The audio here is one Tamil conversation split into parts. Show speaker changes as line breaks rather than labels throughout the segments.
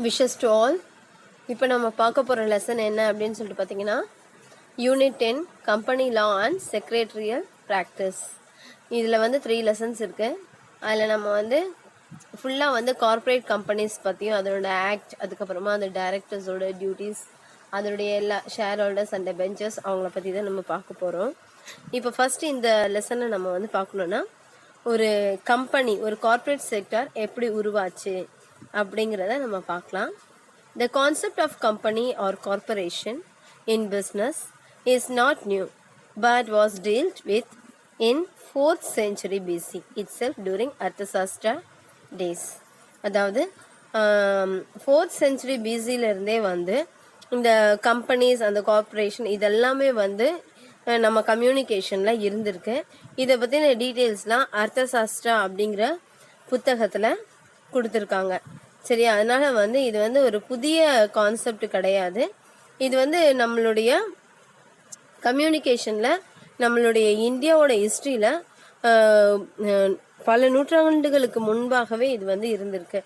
Wishes to all. இப்போ நம்ம பார்க்க போகிற லெசன் என்ன அப்படின்னு சொல்லிட்டு பார்த்தீங்கன்னா, unit 10 company law and secretarial practice. இதில் வந்து 3 லெசன்ஸ் இருக்குது. அதில் நம்ம வந்து ஃபுல்லாக வந்து கார்ப்பரேட் கம்பெனிஸ் பற்றியும் அதோட ஆக்ட், அதுக்கப்புறமா அந்த டைரக்டர்ஸோட டியூட்டிஸ், அதோடைய எல்லா ஷேர் ஹோல்டர்ஸ் அண்ட் பெஞ்சர்ஸ் அவங்கள பற்றி தான் நம்ம பார்க்க போகிறோம். இப்போ ஃபஸ்ட்டு இந்த லெசனை நம்ம வந்து பார்க்கணுன்னா, ஒரு கம்பெனி, ஒரு கார்ப்பரேட் செக்டார் எப்படி உருவாச்சு அப்படிங்கிறத நம்ம பார்க்கலாம். The concept of company or corporation in business is not new but was dealt with in 4th century BC itself during Arthashastra days. அதாவது 4th century BCல இருந்தே வந்து இந்த கம்பெனிஸ், அந்த கார்ப்பரேஷன் இதெல்லாமே வந்து நம்ம கம்யூனிகேஷனில் இருந்திருக்கு. இதை பற்றின டீட்டெயில்ஸ்லாம் அர்த்தசாஸ்திரா அப்படிங்கிற புத்தகத்தில் கொடுத்துருக்காங்க. சரியா? அதனால் வந்து இது வந்து ஒரு புதிய கான்செப்ட் கிடையாது. இது வந்து நம்மளுடைய கம்யூனிகேஷனில், நம்மளுடைய இந்தியாவோட ஹிஸ்ட்ரியில் பல நூற்றாண்டுகளுக்கு முன்பாகவே இது வந்து இருந்திருக்கு.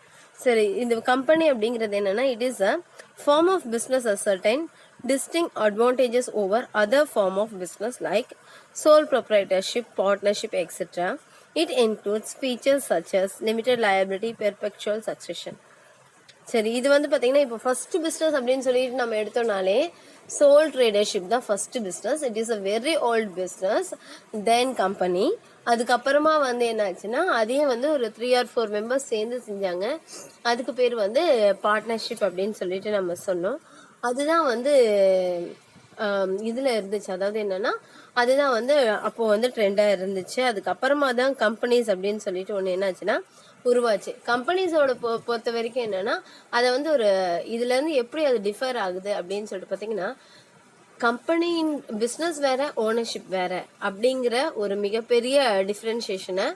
சரி, இந்த கம்பெனி அப்படிங்கிறது என்னென்னா, it is a form of business a certain distinct advantages over other form of business like sole proprietorship, partnership, etc. It includes features such as limited liability, perpetual succession. சரி, இது வந்து பார்த்தீங்கன்னா இப்போ ஃபர்ஸ்ட் பிஸ்னஸ் அப்படின்னு சொல்லிட்டு நம்ம எடுத்தோம்னாலே சோல் ட்ரேடர்ஷிப் தான் first business. It is a very old business, then company. அதுக்கப்புறமா வந்து என்ன ஆச்சுன்னா, அதையும் வந்து ஒரு 3 or 4 மெம்பர்ஸ் சேர்ந்து செஞ்சாங்க. அதுக்கு பேர் வந்து பார்ட்னர்ஷிப் அப்படின்னு சொல்லிட்டு நம்ம சொன்னோம். அதுதான் வந்து இதில் இருந்துச்சு. அதாவது என்னென்னா, அதுதான் வந்து அப்போது வந்து ட்ரெண்டாக இருந்துச்சு. அதுக்கப்புறமா தான் கம்பெனிஸ் அப்படின்னு சொல்லிட்டு ஒன்று என்னாச்சுன்னா உருவாச்சு. கம்பெனிஸோட பொறுத்த வரைக்கும் என்னென்னா, அதை வந்து ஒரு இதுலேருந்து எப்படி அது டிஃபர் ஆகுது அப்படின்னு சொல்லிட்டு பார்த்தீங்கன்னா, கம்பெனியின் பிஸ்னஸ் வேற, ஓனர்ஷிப் வேற அப்படிங்கிற ஒரு மிகப்பெரிய டிஃப்ரென்ஷியேஷனை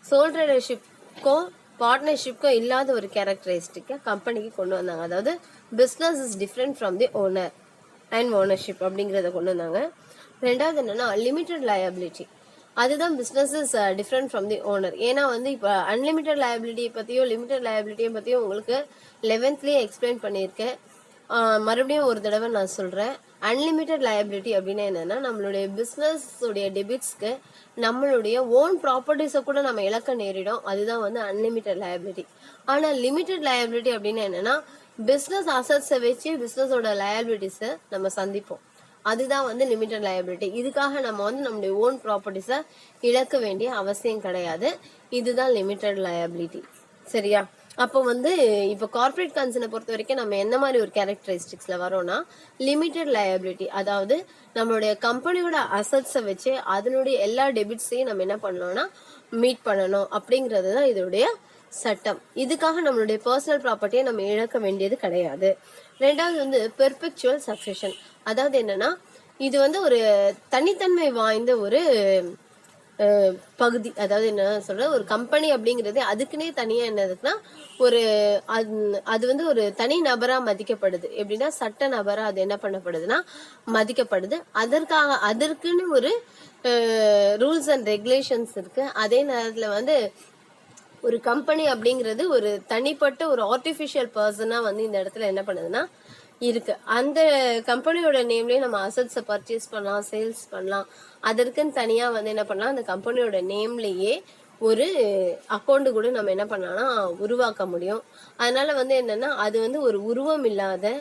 சோல் ட்ரேடர்ஷிப்க்கும் பார்ட்னர்ஷிப்க்கும் இல்லாத ஒரு கேரக்டரிஸ்டிக்கை கம்பெனிக்கு கொண்டு வந்தாங்க. அதாவது business is different from the owner and ownership அப்படிங்கிறத கொண்டு வந்தாங்க. ரெண்டாவது என்னென்னா லிமிட்டட் லயபிலிட்டி. அதுதான் business is different from the owner. ஏன்னா வந்து இப்போ அன்லிமிட்டட் லயபிலிட்டியை பற்றியோ லிமிட்டட் லயபிலிட்டியை பற்றியோ உங்களுக்கு 11th எக்ஸ்பிளைன் பண்ணியிருக்கேன். மறுபடியும் ஒரு தடவை நான் சொல்கிறேன். அன்லிமிட்டட் லயபிலிட்டி அப்படின்னா என்னென்னா, நம்மளுடைய பிஸ்னஸ் உடைய டெபிட்ஸ்க்கு நம்மளுடைய ஓன் ப்ராப்பர்ட்டிஸை கூட நம்ம இழக்க நேரிடும். அதுதான் வந்து அன்லிமிட்டட் லயபிலிட்டி. ஆனால் லிமிட்டட் லயபிலிட்டி அப்படின்னா என்னென்னா, பிஸ்னஸ் அசட்ஸை வச்சு பிஸ்னஸோட லயபிலிட்டிஸை நம்ம சந்திப்போம். அதுதான் வந்து லிமிட்டட் லயபிலிட்டி. இதுக்காக நம்ம வந்து நம்மளுடைய ஓன் ப்ராப்பர்ட்டிஸை இழக்க வேண்டிய அவசியம் கிடையாது. இதுதான் லிமிட்டட் லயபிலிட்டி. சரியா? அப்போ வந்து இப்போ கார்ப்பரேட் கன்சர்னை பொறுத்த வரைக்கும் நம்ம என்ன மாதிரி ஒரு கேரக்டரிஸ்டிக்ஸில் வரோம்னா, லிமிட்டட் லயபிலிட்டி. அதாவது நம்மளுடைய கம்பெனியோட அசட்ஸை வச்சு அதனுடைய எல்லா டெபிட்ஸையும் நம்ம என்ன பண்ணணும்னா மீட் பண்ணணும் அப்படிங்கிறது தான் இதோடைய சட்டம். இதுக்காக நம்மளுடைய பர்சனல் ப்ராப்பர்ட்டியை நம்ம இழக்க வேண்டியது கிடையாது. ரெண்டாவது வந்து பெர்பெக்சுவல் சக்சஷன். அதாவது என்னன்னா, இது வந்து ஒரு தனித்தன்மை வாய்ந்த ஒரு பகுதி. அதாவது என்ன சொல்ற, ஒரு கம்பெனி அப்படிங்கிறது அதுக்குன்னே தனியா என்னதுன்னா ஒரு அது வந்து ஒரு தனி நபரா மதிக்கப்படுது. எப்படின்னா சட்ட நபரா அது என்ன பண்ணப்படுதுன்னா மதிக்கப்படுது. அதற்குன்னு ஒரு ரூல்ஸ் அண்ட் ரெகுலேஷன்ஸ் இருக்கு. அதே நேரத்துல வந்து ஒரு கம்பெனி அப்படிங்கிறது ஒரு தனிப்பட்ட ஒரு ஆர்டிஃபிஷியல் பர்சனா வந்து இந்த இடத்துல என்ன பண்ணுதுன்னா இருக்கு. அந்த கம்பெனியோட நேம்லயே நம்ம அசட்ஸை பர்ச்சேஸ் பண்ணலாம், சேல்ஸ் பண்ணலாம். அதற்குன்னு தனியா வந்து என்ன பண்ணலாம், அந்த கம்பெனியோட நேம்லயே ஒரு அக்கௌண்ட் கூட நம்ம என்ன பண்ணலாம்னா உருவாக்க முடியும். அதனால வந்து என்னன்னா, அது வந்து ஒரு உருவம் இல்லாத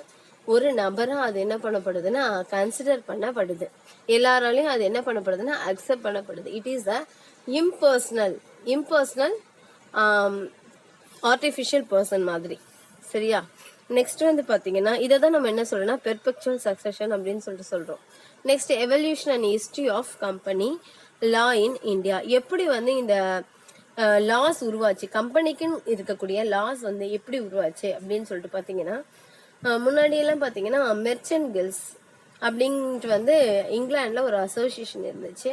ஒரு நபரா அது என்ன பண்ணப்படுதுன்னா கன்சிடர் பண்ணப்படுது. எல்லாராலையும் அது என்ன பண்ணப்படுதுன்னா அக்செப்ட் பண்ணப்படுது. It is a impersonal artificial person மாதிரி. சரியா? நெக்ஸ்ட் வந்து பார்த்தீங்கன்னா, இதை தான் நம்ம என்ன சொல்றோம்னா பெர்பெக்சுவல் சக்சஷன் அப்படின்னு சொல்லிட்டு சொல்கிறோம். Next evolution and history of company law in India. எப்படி வந்து இந்த லாஸ் உருவாச்சு, கம்பெனிக்குன்னு இருக்கக்கூடிய லாஸ் வந்து எப்படி உருவாச்சு அப்படின்னு சொல்லிட்டு பார்த்தீங்கன்னா, முன்னாடியெல்லாம் பார்த்தீங்கன்னா மெர்ச்சன்ட் கில்ஸ் அப்படின்ட்டு வந்து இங்கிலாண்டில் ஒரு அசோசியேஷன் இருந்துச்சு.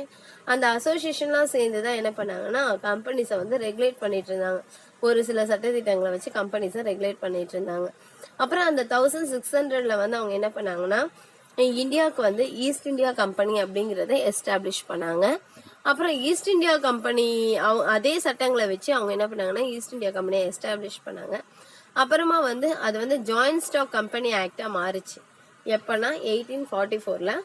அந்த அசோசியேஷன்லாம் சேர்ந்து தான் என்ன பண்ணாங்கன்னா கம்பெனிஸை வந்து ரெகுலேட் பண்ணிட்டு இருந்தாங்க. ஒரு சில சட்டத்திட்டங்களை வச்சு கம்பெனிஸை ரெகுலேட் பண்ணிட்டு இருந்தாங்க. அப்புறம் அந்த 1600 வந்து அவங்க என்ன பண்ணாங்கன்னா இந்தியாவுக்கு வந்து ஈஸ்ட் இந்தியா கம்பெனி அப்படிங்கிறத எஸ்டாப்ளிஷ் பண்ணாங்க. அப்புறம் ஈஸ்ட் இந்தியா கம்பெனி அதே சட்டங்களை வச்சு அவங்க என்ன பண்ணாங்கன்னா ஈஸ்ட் இந்தியா கம்பெனியை எஸ்டாப்ளிஷ் பண்ணாங்க. அப்புறமா வந்து அது வந்து ஜாயிண்ட் ஸ்டாக் கம்பெனி ஆக்டாக மாறுச்சு. எப்போனா 1844ல்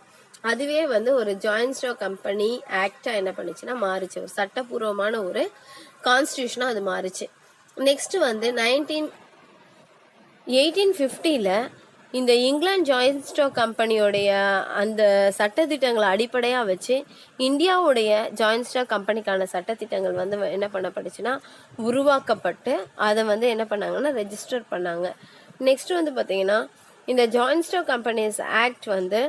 அதுவே வந்து ஒரு ஜாயிண்ட் ஸ்டாக் கம்பெனி ஆக்டாக என்ன பண்ணுச்சுன்னா மாறுச்சு. ஒரு சட்டப்பூர்வமான ஒரு கான்ஸ்டியூஷனாக அது மாறுச்சு. நெக்ஸ்ட் வந்து 1850ல் இந்த இங்கிலாந்து ஜாயிண்ட் ஸ்டாக் கம்பெனியோடைய அந்த சட்டத்திட்டங்களை அடிப்படையாக வச்சு இந்தியாவுடைய ஜாயிண்ட் ஸ்டாக் கம்பெனிக்கான சட்டத்திட்டங்கள் வந்து என்ன பண்ணப்பட்டுச்சுன்னா உருவாக்கப்பட்டு அதை வந்து என்ன பண்ணாங்கன்னா ரெஜிஸ்டர் பண்ணாங்க. நெக்ஸ்ட் வந்து பார்த்தீங்கன்னா இந்த ஜாயிண்ட் ஸ்டாக் கம்பெனிஸ் ஆக்ட் வந்து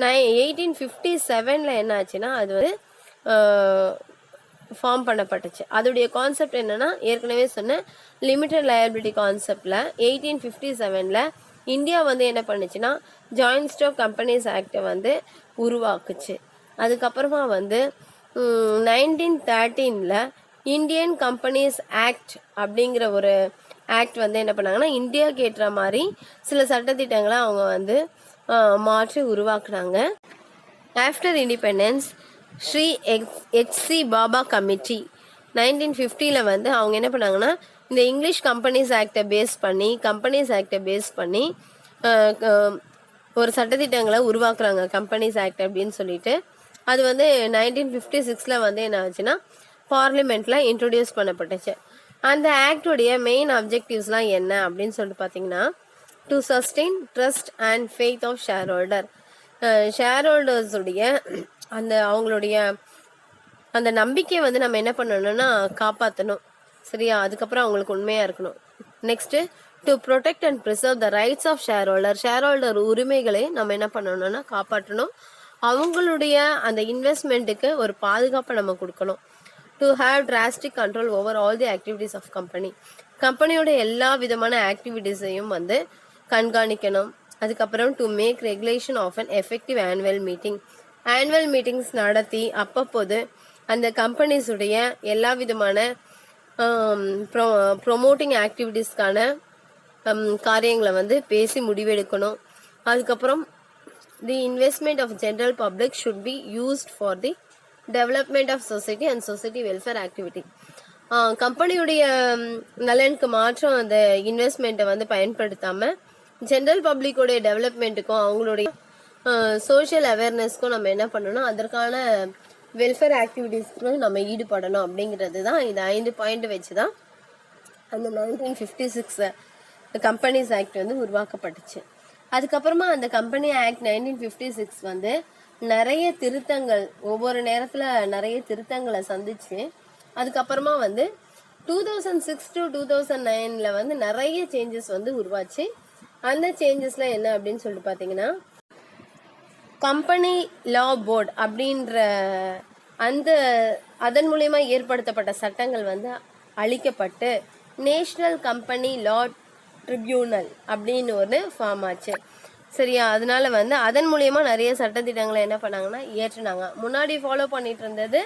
1857ல் என்ன ஆச்சுன்னா அது வந்து ஃபார்ம் பண்ணப்பட்டுச்சு. அதோடைய கான்செப்ட் என்னன்னா ஏற்கனவே சொன்ன லிமிடெட் லயபிலிட்டி கான்செப்டில் 1857ல் இந்தியா வந்து என்ன பண்ணுச்சுன்னா ஜாயிண்ட் ஸ்டாக் கம்பெனிஸ் ஆக்டை வந்து உருவாக்குச்சு. அதுக்கப்புறமா வந்து 1913ல் இந்தியன் கம்பெனிஸ் ஆக்ட் அப்படிங்கிற ஒரு ஆக்ட் வந்து என்ன பண்ணாங்கன்னா இந்தியாவுக்கு ஏற்ற மாதிரி சில சட்டத்திட்டங்களை அவங்க வந்து மாற்றி உருவாக்குனாங்க. After independence Shri HC Bhabha committee 1950ல் வந்து அவங்க என்ன பண்ணாங்கன்னா இந்த இங்கிலீஷ் கம்பெனிஸ் ஆக்டை பேஸ் பண்ணி ஒரு சட்டத்திட்டங்களை உருவாக்குறாங்க கம்பெனிஸ் ஆக்ட் அப்படின்னு சொல்லிட்டு. அது வந்து 1956ல் வந்து என்ன ஆச்சுன்னா பார்லிமெண்ட்டில் இன்ட்ரடியூஸ் பண்ணப்பட்டுச்சு. அந்த ஆக்டுடைய மெயின் அப்ஜெக்டிவ்ஸ்லாம் என்ன அப்படின்னு சொல்லிட்டு பார்த்தீங்கன்னா to sustain trust and faith of share ஹோல்டர்ஸுடைய அந்த அவங்களுடைய அந்த நம்பிக்கையை வந்து நம்ம என்ன பண்ணணும்னா காப்பாற்றணும். சரியா? அதுக்கப்புறம் அவங்களுக்கு உண்மையாக இருக்கணும். Next to protect and preserve the rights of shareholder உரிமைகளை நம்ம என்ன பண்ணணும்னா காப்பாற்றணும். அவங்களுடைய அந்த இன்வெஸ்ட்மெண்ட்டுக்கு ஒரு பாதுகாப்பை நம்ம கொடுக்கணும். To have drastic control over all the activities of கம்பெனியோட எல்லா விதமான ஆக்டிவிட்டீஸையும் வந்து கண்காணிக்கணும். அதுக்கப்புறம் to make regulation of an effective annual meetings நடத்தி அப்பப்போது அந்த கம்பெனிஸுடைய எல்லா விதமான ப்ரொமோட்டிங் ஆக்டிவிட்டீஸ்க்கான காரியங்களை வந்து பேசி முடிவெடுக்கணும். அதுக்கப்புறம் the investment of general public should be used for the development of society and society welfare activity. கம்பெனியுடைய நலனுக்கு மாற்றம் அந்த இன்வெஸ்ட்மெண்ட்டை வந்து பயன்படுத்தாமல் ஜென்ரல் பப்ளிக்கோடைய டெவலப்மெண்ட்டுக்கும் அவங்களுடைய சோஷியல் அவேர்னஸ்க்கும் நம்ம என்ன பண்ணணும், அதற்கான வெல்ஃபேர் ஆக்டிவிட்டீஸ்க்கும் நம்ம ஈடுபடணும் அப்படிங்கிறது தான் இந்த 5 பாயிண்ட் வச்சு தான் அந்த 1956 கம்பெனிஸ் ஆக்ட் வந்து உருவாக்கப்பட்டுச்சு. அதுக்கப்புறமா அந்த கம்பெனி ஆக்ட் 1956 வந்து நிறைய திருத்தங்கள் ஒவ்வொரு நேரத்தில் நிறைய திருத்தங்களை சந்திச்சு அதுக்கப்புறமா வந்து 2006 to 2009ல் வந்து நிறைய சேஞ்சஸ் வந்து உருவாச்சு. அந்த சேஞ்சஸ்ல என்ன அப்படின்னு சொல்லிட்டு பார்த்தீங்கன்னா கம்பெனி லா போர்டு அப்படின்ற அதன் மூலயமா ஏற்படுத்தப்பட்ட சட்டங்கள் வந்து அழிக்கப்பட்டு நேஷனல் கம்பெனி லா ட்ரிபியூனல் அப்படின்னு ஒன்று ஃபார்ம் ஆச்சு. சரியா? அதனால வந்து அதன் மூலயமா நிறைய சட்டத்திட்டங்களை என்ன பண்ணாங்கன்னா இயற்றினாங்க. முன்னாடி ஃபாலோ பண்ணிட்டு இருந்தது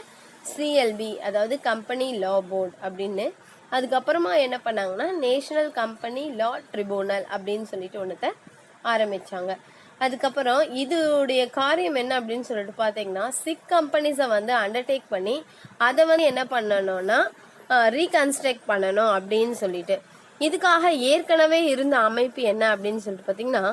CLB, அதாவது கம்பெனி லா போர்டு அப்படின்னு. அதுக்கப்புறமா என்ன பண்ணாங்கன்னா நேஷனல் கம்பெனி லா ட்ரிபியூனல் அப்படின்னு சொல்லிட்டு ஒன்றத்தை ஆரம்பிச்சாங்க. அதுக்கப்புறம் இதோடைய காரியம் என்ன அப்படின்னு சொல்லிட்டு பார்த்தீங்கன்னா சிக் கம்பெனிஸை வந்து அண்டர்டேக் பண்ணி அதை வந்து என்ன பண்ணணும்னா ரீகன்ஸ்ட்ரக்ட் பண்ணணும் அப்படின்னு சொல்லிட்டு. இதுக்காக ஏற்கனவே இருந்த அமைப்பு என்ன அப்படின்னு சொல்லிட்டு பார்த்தீங்கன்னா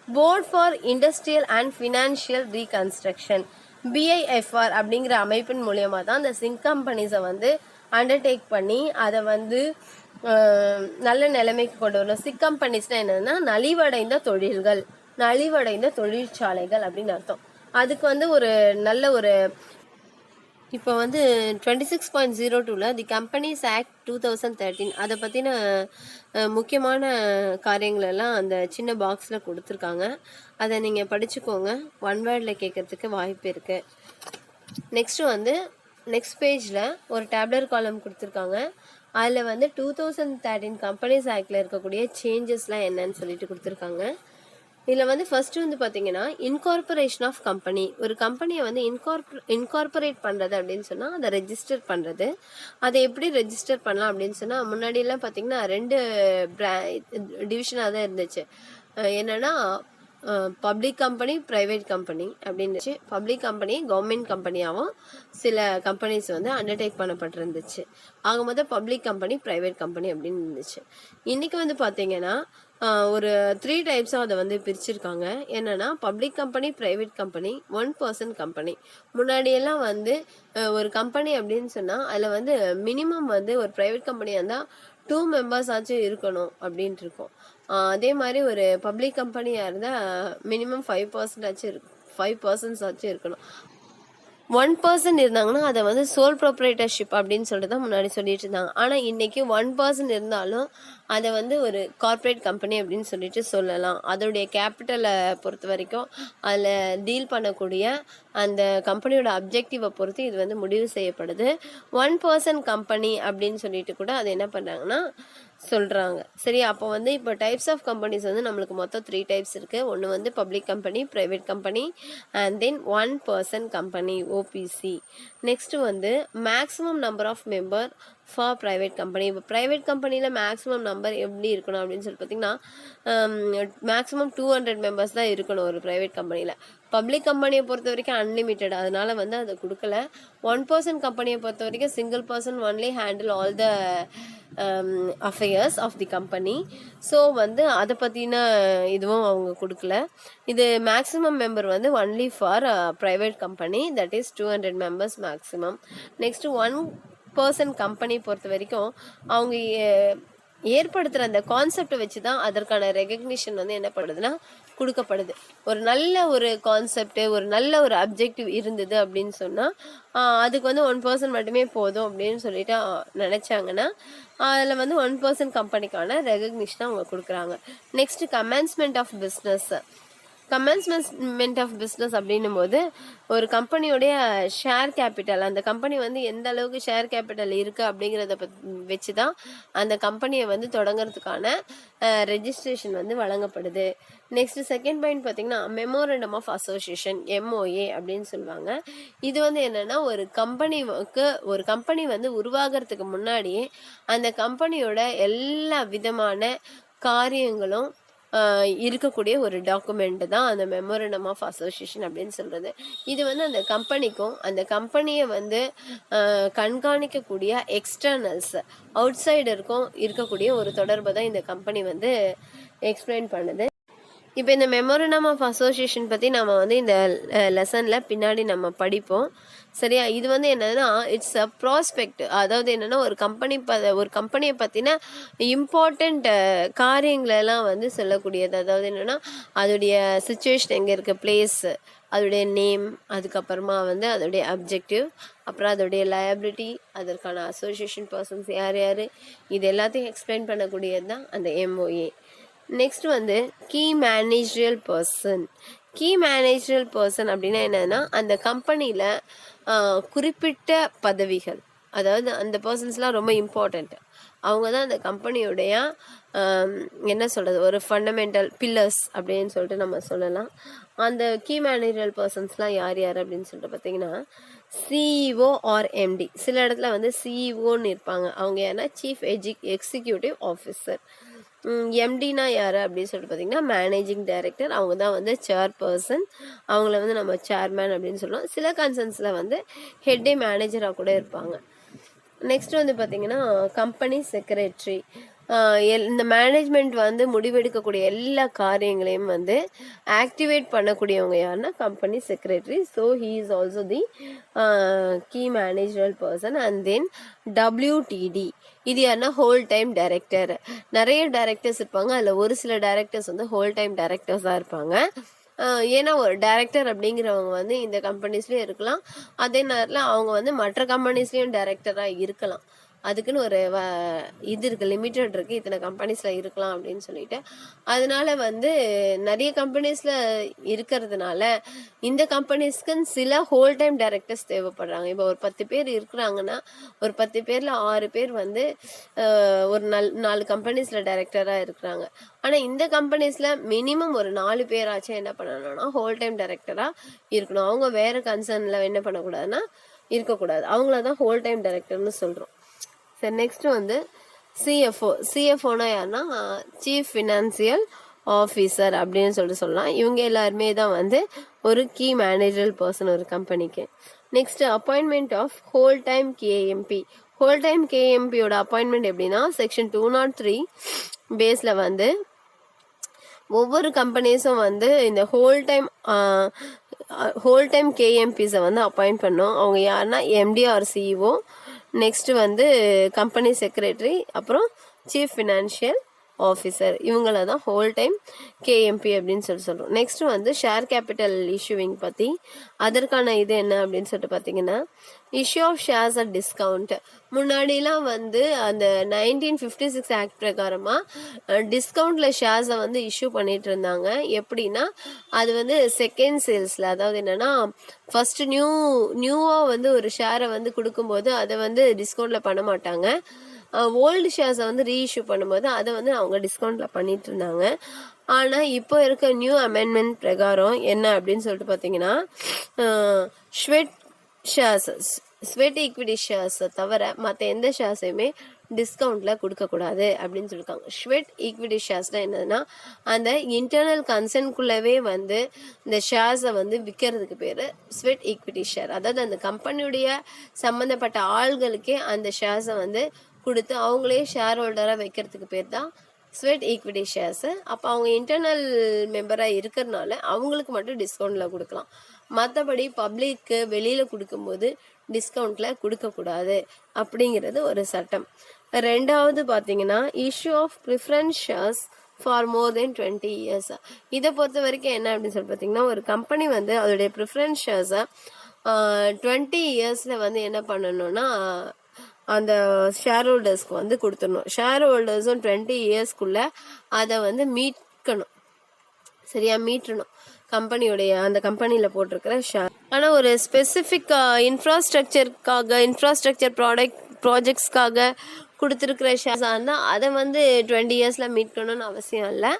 board for industrial and financial reconstruction BIFR அப்படிங்கிற அமைப்பின் மூலியமாக தான் அந்த சிக் கம்பெனிஸை வந்து அண்டர்டேக் பண்ணி அதை வந்து நல்ல நிலைமைக்கு கொண்டு வரணும். சிக் கம்பெனிஸ்னால் என்னன்னா நலிவடைந்த தொழிற்சாலைகள் அப்படின்னு அர்த்தம். அதுக்கு வந்து ஒரு நல்ல ஒரு இப்போ வந்து 26.02ல் தி கம்பெனிஸ் ஆக்ட் 2013 அதை பற்றின முக்கியமான காரியங்கள் எல்லாம் அந்த சின்ன பாக்ஸில் கொடுத்துருக்காங்க. அதை நீங்கள் படிச்சுக்கோங்க. ஒன் வேர்டில் கேட்கறதுக்கு வாய்ப்பு இருக்குது. நெக்ஸ்ட்டு வந்து நெக்ஸ்ட் பேஜில் ஒரு டேப்லர் காலம் கொடுத்துருக்காங்க. அதில் வந்து 2013 கம்பெனிஸ் ஆக்டில் இருக்கக்கூடிய சேஞ்சஸ்லாம் என்னன்னு சொல்லிட்டு கொடுத்துருக்காங்க. இதில் வந்து ஃபர்ஸ்ட் வந்து பார்த்தீங்கன்னா இன்கார்பரேஷன் ஆஃப் கம்பெனி. ஒரு கம்பெனியை வந்து இன்கார்பரேட் பண்ணுறது அப்படின்னு சொன்னால் அதை ரெஜிஸ்டர் பண்ணுறது. அதை எப்படி ரெஜிஸ்டர் பண்ணலாம் அப்படின்னு சொன்னால் முன்னாடியெல்லாம் பார்த்தீங்கன்னா 2 டிவிஷனாக தான் இருந்துச்சு. என்னென்னா பப்ளிக் கம்பெனி ப்ரைவேட் கம்பெனி அப்படின்னு பப்ளிக் கம்பெனி கவர்மெண்ட் கம்பெனியாகவும் சில கம்பெனிஸ் வந்து அண்டர்டேக் பண்ணப்பட்டிருந்துச்சு. ஆக மொத்தம் பப்ளிக் கம்பெனி ப்ரைவேட் கம்பெனி அப்படின்னு இருந்துச்சு. இன்னைக்கு வந்து பார்த்தீங்கன்னா ஒரு 3 டைப்ஸாக அதை வந்து பிரிச்சிருக்காங்க. என்னன்னா public company, private company, 1% company. முன்னாடியெல்லாம் வந்து ஒரு கம்பெனி அப்படின்னு சொன்னால் அதில் வந்து மினிமம் வந்து ஒரு ப்ரைவேட் கம்பெனியாக இருந்தால் 2 மெம்பர்ஸ் ஆச்சும் இருக்கணும் அப்படின்ட்டு இருக்கும். அதே மாதிரி ஒரு பப்ளிக் கம்பெனியாக இருந்தால் மினிமம் 5% ஆச்சும் 5 பர்சன்ஸ் ஆச்சும் இருக்கணும். 1% இருந்தாங்கன்னா அதை வந்து சோல் ப்ரொப்ரைட்டர்ஷிப் அப்படின்னு சொல்லிட்டு தான் முன்னாடி சொல்லிட்டு இருந்தாங்க. ஆனால் இன்னைக்கு 1% இருந்தாலும் அதை வந்து ஒரு கார்ப்பரேட் கம்பெனி அப்படின்னு சொல்லிட்டு சொல்லலாம். அதோடைய கேபிட்டலை பொறுத்த வரைக்கும் அதில் டீல் பண்ணக்கூடிய அந்த கம்பெனியோட அப்ஜெக்டிவை பொறுத்து இது வந்து முடிவு செய்யப்படுது. 1% கம்பெனி அப்படின்னு சொல்லிட்டு கூட அது என்ன பண்ணுறாங்கன்னா சொல்கிறாங்க. சரி, அப்போ வந்து இப்போ டைப்ஸ் ஆஃப் கம்பெனிஸ் வந்து நம்மளுக்கு மொத்தம் 3 டைப்ஸ் இருக்குது. ஒன்று வந்து public company, private company and then 1% company OPC. Next வந்து maximum number of member for private company. இப்போ ப்ரைவேட் கம்பெனியில் மேக்ஸிமம் நம்பர் எப்படி இருக்கணும் அப்படின்னு சொல்லி பார்த்தீங்கன்னா மேக்ஸிமம் 200 மெம்பர்ஸ் தான் இருக்கணும் ஒரு ப்ரைவேட் கம்பெனியில். பப்ளிக் கம்பெனியை பொறுத்த வரைக்கும் அன்லிமிட்டட், அதனால வந்து அதை கொடுக்கல. 1% கம்பெனியை பொறுத்த வரைக்கும் single person only handle all the affairs of the company. So வந்து அதை பற்றின இதுவும் அவங்க கொடுக்கல. இது மேக்ஸிமம் மெம்பர் வந்து only for private company, that is 200 members maximum. Next 1% company பொறுத்த வரைக்கும் அவங்க ஏற்படுத்துகிற அந்த கான்செப்டை வச்சு தான் அதற்கான ரெகக்னிஷன் வந்து என்ன பண்ணுதுன்னா கொடுக்கப்படுது. ஒரு நல்ல ஒரு கான்செப்ட், ஒரு நல்ல ஒரு அப்ஜெக்டிவ் இருந்தது அப்படின்னு சொன்னால் அதுக்கு வந்து 1% மட்டுமே போதும் அப்படின்னு சொல்லிட்டு நினச்சாங்கன்னா அதில் வந்து 1% கம்பெனிக்கான ரெகக்னிஷனை அவங்க கொடுக்குறாங்க. Next commencement of business. Commencement of business அப்படின்னும் போது ஒரு கம்பெனியோடைய ஷேர் கேபிட்டல், அந்த கம்பெனி வந்து எந்த அளவுக்கு ஷேர் கேபிட்டல் இருக்குது அப்படிங்கிறத வச்சு தான் அந்த கம்பெனியை வந்து தொடங்கிறதுக்கான ரெஜிஸ்ட்ரேஷன் வந்து வழங்கப்படுது. நெக்ஸ்ட் செகண்ட் பாயிண்ட் பார்த்தீங்கன்னா மெமோரண்டம் ஆஃப் அசோசியேஷன், MOA அப்படின்னு சொல்லுவாங்க. இது வந்து என்னன்னா ஒரு கம்பெனி வந்து உருவாகிறதுக்கு முன்னாடியே அந்த கம்பெனியோட எல்லா விதமான காரியங்களும் இருக்கக்கூடிய ஒரு டாக்குமெண்ட் தான் அந்த மெமோரண்டம் ஆஃப் அசோசியேஷன் அப்படின்னு சொல்கிறது. இது வந்து அந்த கம்பெனிக்கும் அந்த கம்பெனியை வந்து கண்காணிக்கக்கூடிய எக்ஸ்டர்னல்ஸ் அவுட் சைடருக்கும் இருக்கக்கூடிய ஒரு தொடர்பை தான் இந்த கம்பெனி வந்து எக்ஸ்பிளைன் பண்ணுது. இப்போ இந்த மெமோரண்டம் ஆஃப் அசோசியேஷன் பற்றி நம்ம வந்து இந்த லெசனில் பின்னாடி நம்ம படிப்போம். சரியா, இது வந்து என்னன்னா இட்ஸ் அ ப்ராஸ்பெக்ட். அதாவது என்னென்னா ஒரு கம்பெனியை பற்றின இம்பார்ட்டண்ட் காரியங்களெல்லாம் வந்து சொல்லக்கூடியது. அதாவது என்னென்னா அதோடைய சுச்சுவேஷன் எங்கே இருக்குது, பிளேஸ், அதோடைய நேம், அதுக்கப்புறமா வந்து அதோடைய அப்ஜெக்டிவ், அப்புறம் அதோடைய லயபிலிட்டி, அதற்கான அசோசியேஷன் பர்சன்ஸ் யார் யார், இது எல்லாத்தையும் எக்ஸ்பிளைன் பண்ணக்கூடியது தான் அந்த MOA. நெக்ஸ்ட் வந்து கீ மேனேஜரியல் பர்சன் அப்படின்னா என்னன்னா அந்த கம்பெனியில் குறிப்பிட்ட பதவிகள், அதாவது அந்த பர்சன்ஸ்லாம் ரொம்ப இம்பார்ட்டண்ட். அவங்க தான் அந்த கம்பெனியுடைய என்ன சொல்கிறது ஒரு ஃபண்டமெண்டல் பில்லர்ஸ் அப்படின்னு சொல்லிட்டு நம்ம சொல்லலாம். அந்த கீ மேனேஜரியல் பர்சன்ஸ்லாம் யார் யார் அப்படின்னு சொல்லிட்டு பார்த்தீங்கன்னா CEO ஆர் MD. சில இடத்துல வந்து CEOன்னு இருப்பாங்க. அவங்க யாருன்னா சீஃப் எக்ஸிக்யூட்டிவ் ஆஃபீஸர். MDனா யார் அப்படின்னு சொல்லிட்டு பார்த்தீங்கன்னா மேனேஜிங் டைரக்டர். அவங்க தான் வந்து சேர்பர்சன். அவங்கள வந்து நம்ம சேர்மேன் அப்படின்னு சொல்லுவோம். சில கன்சர்ன்ஸில் வந்து ஹெட்டே மேனேஜராக கூட இருப்பாங்க. நெக்ஸ்ட் வந்து பார்த்தீங்கன்னா கம்பெனி செக்ரட்டரி. இந்த மேனேஜ்மெண்ட் வந்து முடிவெடுக்கக்கூடிய எல்லா காரியங்களையும் வந்து ஆக்டிவேட் பண்ணக்கூடியவங்க யாருன்னா company secretary. So he is also the key managerial person. And then WTD, இது யாருன்னா ஹோல் டைம் டைரக்டர். நிறைய டைரக்டர்ஸ் இருப்பாங்க, அதில் ஒரு சில டைரக்டர்ஸ் வந்து ஹோல் டைம் டைரக்டர்ஸாக இருப்பாங்க. ஏன்னா ஒரு டைரக்டர் அப்படிங்கிறவங்க வந்து இந்த கம்பெனிஸ்லேயும் இருக்கலாம், அதே நேரத்தில் அவங்க வந்து மற்ற கம்பெனிஸ்லேயும் டைரக்டராக இருக்கலாம். அதுக்குன்னு ஒரு இது இருக்குது, லிமிட்டட் இருக்குது, இத்தனை கம்பெனிஸில் இருக்கலாம் அப்படின்னு சொல்லிட்டு. அதனால வந்து நிறைய கம்பெனிஸில் இருக்கிறதுனால இந்த கம்பெனிஸ்க்குன்னு சில ஹோல் டைம் டைரக்டர்ஸ் தேவைப்படுறாங்க. இப்போ ஒரு 10 பேர் இருக்கிறாங்கன்னா ஒரு 10 பேரில் 6 பேர் வந்து ஒரு 4 கம்பெனிஸில் டைரக்டராக இருக்கிறாங்க. ஆனால் இந்த கம்பெனிஸில் மினிமம் ஒரு 4 பேராச்சும் என்ன பண்ணணும்னா ஹோல் டைம் டைரக்டராக இருக்கணும். அவங்க வேறு கன்சர்னில் என்ன பண்ணக்கூடாதுன்னா இருக்கக்கூடாது. அவங்கள தான் ஹோல் டைம் டைரக்டர்னு சொல்கிறோம். சரி, நெக்ஸ்ட் வந்து CFOனா யாருன்னா சீஃப் ஃபினான்சியல் ஆஃபீஸர் அப்படின்னு சொல்லலாம். இவங்க எல்லாருமே தான் வந்து ஒரு கீ மேனேஜரல் பர்சன் ஒரு கம்பெனிக்கு. Next appointment of whole time KMP. Whole time கேஎம்பியோட அப்பாயின்மெண்ட் எப்படின்னா செக்ஷன் 203 பேஸில் வந்து ஒவ்வொரு கம்பெனிஸும் வந்து இந்த ஹோல் டைம் கேஎம்பிஸை வந்து அப்பாயிண்ட் பண்ணோம். அவங்க யாருன்னா எம்டி ஆர் சிஇஓ, நெக்ஸ்ட் வந்து கம்பெனி செக்ரட்டரி, அப்புறம் சீஃப் ஃபினான்ஷியல் ஆஃபீஸர், இவங்கள தான் ஹோல் டைம் கேஎம்பி அப்படின்னு சொல்கிறோம். நெக்ஸ்ட் வந்து ஷேர் கேபிட்டல் இஷ்யூவிங் பற்றி, அதற்கான இது என்ன அப்படின்னு சொல்லிட்டு பார்த்தீங்கன்னா issue of shares at discount. முன்னாடிலாம் வந்து அந்த 1956 ஆக்ட் பிரகாரமாக டிஸ்கவுண்ட்ல ஷேர்ஸை வந்து இஷ்யூ பண்ணிட்டு இருந்தாங்க. எப்படின்னா அது வந்து செகண்ட் சேல்ஸில், அதாவது என்னன்னா ஃபர்ஸ்ட் நியூவாக வந்து ஒரு ஷேரை வந்து கொடுக்கும்போது அதை வந்து டிஸ்கவுண்ட்ல பண்ண மாட்டாங்க. ஓல்டு ஷேர்ஸை வந்து ரீஇஷ்யூ பண்ணும்போது அதை வந்து அவங்க டிஸ்கவுண்ட்டில் பண்ணிட்டு இருந்தாங்க. ஆனால் இப்போ இருக்க நியூ அமெண்ட்மெண்ட் பிரகாரம் என்ன அப்படின்னு சொல்லிட்டு பார்த்தீங்கன்னா ஸ்வெட் ஈக்விட்டி ஷேர்ஸை தவிர மற்ற எந்த ஷேர்ஸையுமே டிஸ்கவுண்ட்டில் கொடுக்கக்கூடாது அப்படின்னு சொல்லியிருக்காங்க. ஸ்வெட் ஈக்விட்டி ஷேர்ஸ்னால் என்னதுன்னா அந்த இன்டர்னல் கன்சர்ன்குள்ளவே வந்து இந்த ஷேர்ஸை வந்து விற்கிறதுக்கு பேர் ஸ்வெட் ஈக்விட்டி ஷேர். அதாவது அந்த கம்பெனியுடைய சம்மந்தப்பட்ட ஆள்களுக்கே அந்த ஷேர்ஸை வந்து கொடுத்து அவங்களே ஷேர் ஹோல்டராக வைக்கிறதுக்கு பேர் தான் ஸ்வெட் ஈக்விட்டி ஷேர்ஸு. அப்போ அவங்க இன்டர்னல் மெம்பராக இருக்கிறதுனால அவங்களுக்கு மட்டும் டிஸ்கவுண்ட்டில் கொடுக்கலாம். மற்றபடி பப்ளிக்கு வெளியில் கொடுக்கும்போது டிஸ்கவுண்ட்டில் கொடுக்கக்கூடாது அப்படிங்கிறது ஒரு சட்டம். ரெண்டாவது பார்த்தீங்கன்னா issue of preference shares for more than 20 years. இதை பொறுத்த வரைக்கும் என்ன அப்படின்னு சொல்லி பார்த்தீங்கன்னா ஒரு கம்பெனி வந்து அதோடைய ப்ரிஃபரன்ஸ் ஷேர்ஸை 20 yearsல வந்து என்ன பண்ணணும்னா அந்த ஷேர் ஹோல்டர்ஸ்க்கு வந்து கொடுத்துடணும். ஷேர் ஹோல்டர்ஸும் 20 yearsக்குள்ள அதை வந்து மீட்கணும், சரியா மீட்டணும் கம்பெனியுடைய அந்த கம்பெனியில் போட்டிருக்கிற ஷேர். ஆனால் ஒரு ஸ்பெசிஃபிக் இன்ஃப்ராஸ்ட்ரக்சர் ப்ராஜெக்ட்ஸ்க்காக கொடுத்துருக்கிற ஷேர்ஸாக இருந்தால் அதை வந்து 20 yearsல மீட்கணும்னு அவசியம் இல்லை.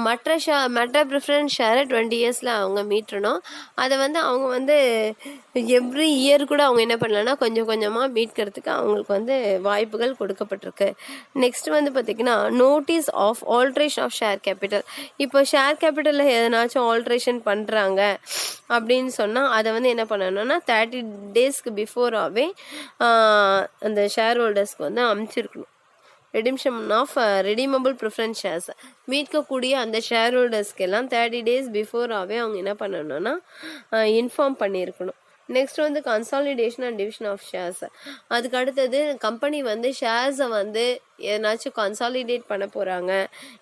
மற்ற ப்ரிஃபரன்ஸ் ஷேரை 20 yearsல அவங்க மீட்டணும். அதை வந்து அவங்க வந்து எவ்ரி இயர் கூட அவங்க என்ன பண்ணலன்னா கொஞ்சம் கொஞ்சமாக மீட்கிறதுக்கு அவங்களுக்கு வந்து வாய்ப்புகள் கொடுக்கப்பட்டிருக்கு. நெக்ஸ்ட் வந்து பார்த்திங்கன்னா notice of alteration of share capital. இப்போ ஷேர் கேபிட்டலில் எதனாச்சும் ஆல்ட்ரேஷன் பண்ணுறாங்க அப்படின்னு சொன்னால் அதை வந்து என்ன பண்ணணும்னா 30 daysக்கு பிஃபோராகவே அந்த ஷேர் ஹோல்டர்ஸ்க்கு வந்து அமைச்சிருக்கணும். Redemption of redeemable preference shares மீட்கக்கூடிய அந்த ஷேர் ஹோல்டர்ஸ்க்கு எல்லாம் 30 days பிஃபோராகவே அவங்க என்ன பண்ணணும்னா இன்ஃபார்ம் பண்ணியிருக்கணும். நெக்ஸ்ட் வந்து consolidation and division of shares. அதுக்கு அடுத்தது கம்பெனி வந்து ஷேர்ஸை வந்து எதனாச்சும் கன்சாலிடேட் பண்ண போகிறாங்க,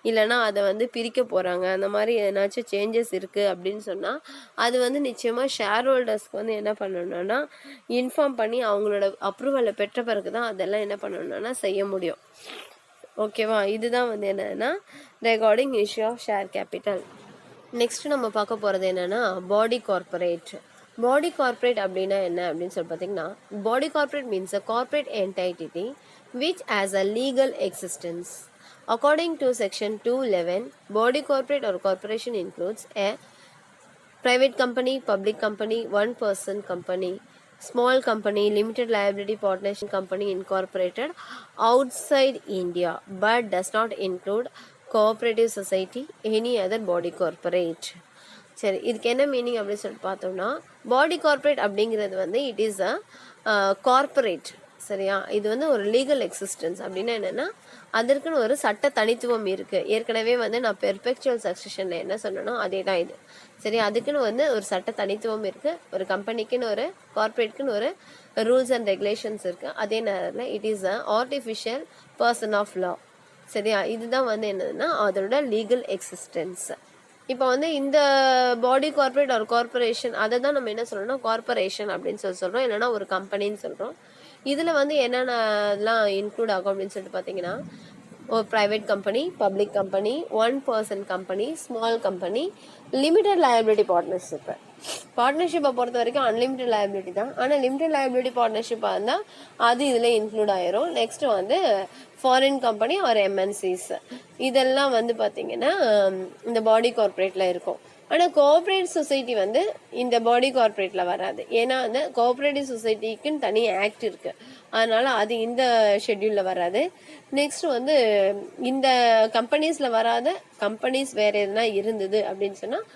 இல்லைனா அதை வந்து பிரிக்க போகிறாங்க, அந்த மாதிரி எதனாச்சும் சேஞ்சஸ் இருக்குது அப்படின்னு சொன்னால் அது வந்து நிச்சயமாக ஷேர் ஹோல்டர்ஸ்க்கு வந்து என்ன பண்ணணும்னா இன்ஃபார்ம் பண்ணி அவங்களோட அப்ரூவலை பெற்ற பிறகு தான் அதெல்லாம் என்ன பண்ணணும்னா செய்ய முடியும். ஓகேவா, இதுதான் வந்து என்னன்னா regarding issue of share capital. Next நம்ம பார்க்க போகிறது என்னன்னா பாடி கார்பரேட். பாடி கார்பரேட் அப்படின்னா என்ன அப்படின்னு சொல்லி பார்த்தீங்கன்னா body corporate means a corporate entity which has a legal existence. According to section 211, body corporate or corporation includes a private company, public company, one person company, small company, limited liability partnership company incorporated outside India but does not include cooperative society, any other body corporate. சரி, இதுக்கு என்ன மீனிங் அப்படின்னு சொல்லிட்டு பார்த்தோம்னா பாடி கார்பரேட் அப்படிங்கிறது வந்து இட் இஸ் அ கார்பரேட், சரியா. இது வந்து ஒரு லீகல் எக்ஸிஸ்டன்ஸ் அப்படின்னா என்னென்னா அதற்குன்னு ஒரு சட்ட தனித்துவம் இருக்குது. ஏற்கனவே வந்து நான் பெர்பெக்சுவல் சக்சஷனில் என்ன சொன்னனோ அதே தான் இது, சரி. அதுக்குன்னு வந்து ஒரு சட்ட தனித்துவம் இருக்குது. ஒரு கம்பெனிக்குன்னு ஒரு கார்பரேட்டுக்குன்னு ஒரு ரூல்ஸ் அண்ட் ரெகுலேஷன்ஸ் இருக்குது. அதே நேரத்தில் it is a artificial person of law, சரியா. இதுதான் வந்து என்னதுன்னா அதோட லீகல் எக்ஸிஸ்டன்ஸ். இப்போ வந்து இந்த பாடி கார்பரேட் ஒரு கார்பரேஷன் அதை தான் நம்ம என்ன சொல்கிறோம்னா கார்பரேஷன் அப்படின்னு சொல்கிறோம், இல்லைனா ஒரு கம்பெனின்னு சொல்கிறோம். இதில் வந்து என்னென்னலாம் இன்க்ளூட் ஆகும் அப்படின்னு சொல்லிட்டு பார்த்தீங்கன்னா ஒரு private company, public company, one person company, small company, limited liability partnership. பார்ட்னர்ஷிப்பை பொறுத்த வரைக்கும் அன்லிமிட்டட் லயபிலிட்டி தான், ஆனால் லிமிடெட் லயபிலிட்டி பார்ட்னர்ஷிப்பாக இருந்தால் அது இதில் இன்க்ளூட் ஆயிரும். நெக்ஸ்ட் வந்து ஃபாரின் கம்பெனி ஆர் எம்என்சிஸ், இதெல்லாம் வந்து பார்த்திங்கன்னா இந்த பாடி கார்பரேட்டில் இருக்கும். ஆனால் கோஆப்ரேட் சொசைட்டி வந்து இந்த பாடி கார்பரேட்டில் வராது. ஏன்னா அந்த கோஆப்ரேட்டிவ் சொசைட்டிக்குன்னு தனி ஆக்ட் இருக்குது, அதனால் அது இந்த ஷெட்யூலில் வராது. நெக்ஸ்ட் வந்து இந்த கம்பெனிஸில் வராத கம்பெனிஸ் வேறு எதுனா இருந்தது அப்படின்னு சொன்னால்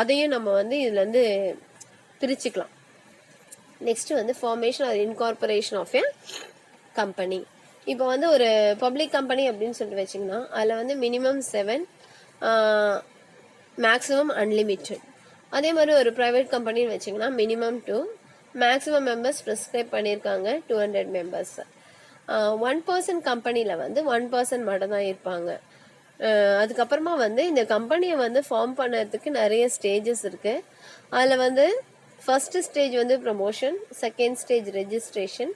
அதையும் நம்ம வந்து இதுலேருந்து பிரிச்சுக்கலாம். நெக்ஸ்ட் வந்து formation or incorporation of a company. இப்போ வந்து ஒரு பப்ளிக் கம்பெனி அப்படின்னு சொல்லிட்டு வச்சிங்கன்னா அதில் வந்து மினிமம் 7, மேக்ஸிமம் அன்லிமிட்டெட். அதே மாதிரி ஒரு ப்ரைவேட் கம்பெனின்னு வச்சிங்கன்னா மினிமம் 2, மேக்ஸிமம் மெம்பர்ஸ் ப்ரிஸ்கிரைப் பண்ணியிருக்காங்க 200 மெம்பர்ஸ். 1% கம்பெனியில் வந்து 1% மட்டும் தான் இருப்பாங்க. அதுக்கப்புறமா வந்து இந்த கம்பெனியை வந்து ஃபார்ம் பண்ணுறதுக்கு நிறைய ஸ்டேஜஸ் இருக்குது. அதில் வந்து ஃபஸ்ட்டு ஸ்டேஜ் வந்து promotion, second stage registration,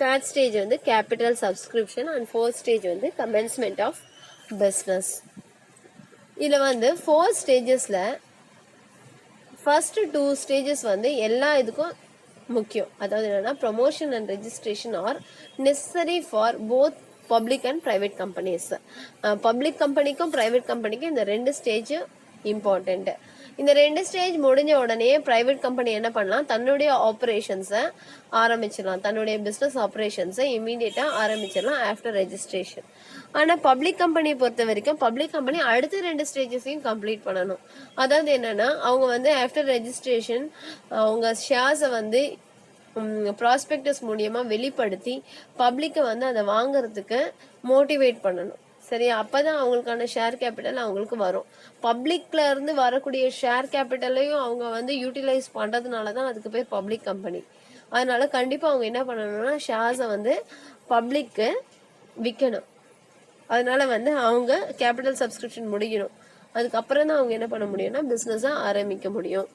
third stage வந்து capital subscription and fourth stage வந்து கமென்ஸ்மெண்ட் ஆஃப் பிஸ்னஸ். இதில் வந்து 4 ஸ்டேஜஸில் ஃபஸ்ட்டு 2 ஸ்டேஜஸ் வந்து எல்லா இதுக்கும் முக்கியம். அதாவது என்னென்னா promotion and registration are necessary for both public and private companies. Public கம்பெனிக்கும் ப்ரைவேட் கம்பெனிக்கும் இந்த 2 ஸ்டேஜ் இம்பார்ட்டண்ட்டு. இந்த 2 ஸ்டேஜ் முடிஞ்ச உடனே ப்ரைவேட் கம்பெனி என்ன பண்ணலாம், தன்னுடைய ஆப்ரேஷன்ஸை ஆரம்பிச்சிடலாம், தன்னுடைய பிஸ்னஸ் ஆப்ரேஷன்ஸை இமீடியட்டாக ஆரம்பிச்சிடலாம் ஆஃப்டர் ரெஜிஸ்ட்ரேஷன். ஆனால் பப்ளிக் கம்பெனியை பொறுத்த வரைக்கும் பப்ளிக் கம்பெனி அடுத்த 2 ஸ்டேஜஸையும் கம்ப்ளீட் பண்ணணும். அதாவது என்னென்னா அவங்க வந்து ஆஃப்டர் ரெஜிஸ்ட்ரேஷன் அவங்க ஷேர்ஸை வந்து ப்ராஸ்பெக்டஸ் மூலியமாக வெளிப்படுத்தி பப்ளிக்கை வந்து அதை வாங்குறதுக்கு மோட்டிவேட் பண்ணணும். சரியா? அப்போ தான் அவங்களுக்கான ஷேர் கேபிட்டல் அவங்களுக்கு வரும். பப்ளிக்ல இருந்து வரக்கூடிய ஷேர் கேபிட்டலையும் அவங்க வந்து யூட்டிலைஸ் பண்ணுறதுனால தான் அதுக்கு பேர் பப்ளிக் கம்பெனி. அதனால கண்டிப்பாக அவங்க என்ன பண்ணணும்னா ஷேர்ஸை வந்து பப்ளிக்கு விற்கணும். அதனால வந்து அவங்க கேபிட்டல் சப்ஸ்கிரிப்ஷன் முடிக்கணும். அதுக்கப்புறம் தான் அவங்க என்ன பண்ண முடியும்னா பிஸ்னஸை ஆரம்பிக்க முடியும்.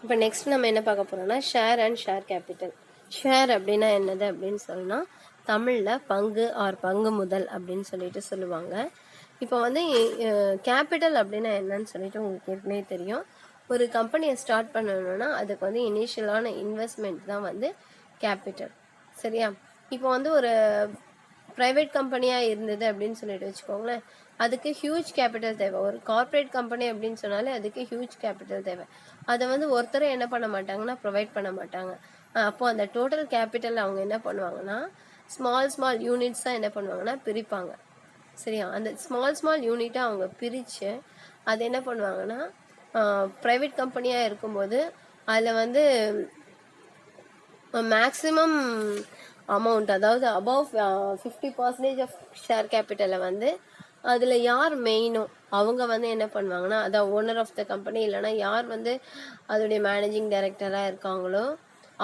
இப்போ நெக்ஸ்ட் நம்ம என்ன பார்க்க போகிறோம்னா share and share capital. Share அப்படின்னா என்னது அப்படின்னு சொன்னால் தமிழில் பங்கு ஆர் பங்கு முதல் அப்படின்னு சொல்லிட்டு சொல்லுவாங்க. இப்போ வந்து கேபிட்டல் அப்படின்னா என்னன்னு சொல்லிட்டு உங்களுக்கு ஏற்கனவே தெரியும். ஒரு கம்பெனியை ஸ்டார்ட் பண்ணணும்னா அதுக்கு வந்து இனிஷியலான இன்வெஸ்ட்மெண்ட் தான் வந்து கேபிட்டல். சரியா? இப்போ வந்து ஒரு ப்ரைவேட் கம்பெனியாக இருந்தது அப்படின்னு சொல்லிட்டு வச்சுக்கோங்களேன், அதுக்கு ஹியூஜ் கேபிட்டல் தேவை. ஒரு கார்ப்பரேட் கம்பெனி அப்படின்னு சொன்னாலே அதுக்கு ஹியூஜ் கேபிட்டல் தேவை. அதை வந்து ஒருத்தரை என்ன பண்ண மாட்டாங்கன்னா ப்ரொவைட் பண்ண மாட்டாங்க. அப்போது அந்த டோட்டல் கேபிட்டல் அவங்க என்ன பண்ணுவாங்கன்னா ஸ்மால் யூனிட்ஸாக என்ன பண்ணுவாங்கன்னா பிரிப்பாங்க. சரியா? அந்த ஸ்மால் யூனிட்டை அவங்க பிரித்து அது என்ன பண்ணுவாங்கன்னா ப்ரைவேட் கம்பெனியாக இருக்கும்போது அதில் வந்து மேக்ஸிமம் அமௌண்ட், அதாவது அபவ் 50% ஆஃப் ஷேர் கேபிட்டலை வந்து அதில் யார் மெயினோ அவங்க வந்து என்ன பண்ணுவாங்கன்னா அதான் ஓனர் ஆஃப் த கம்பெனி இல்லைனா யார் வந்து அதோடைய மேனேஜிங் டைரக்டராக இருக்காங்களோ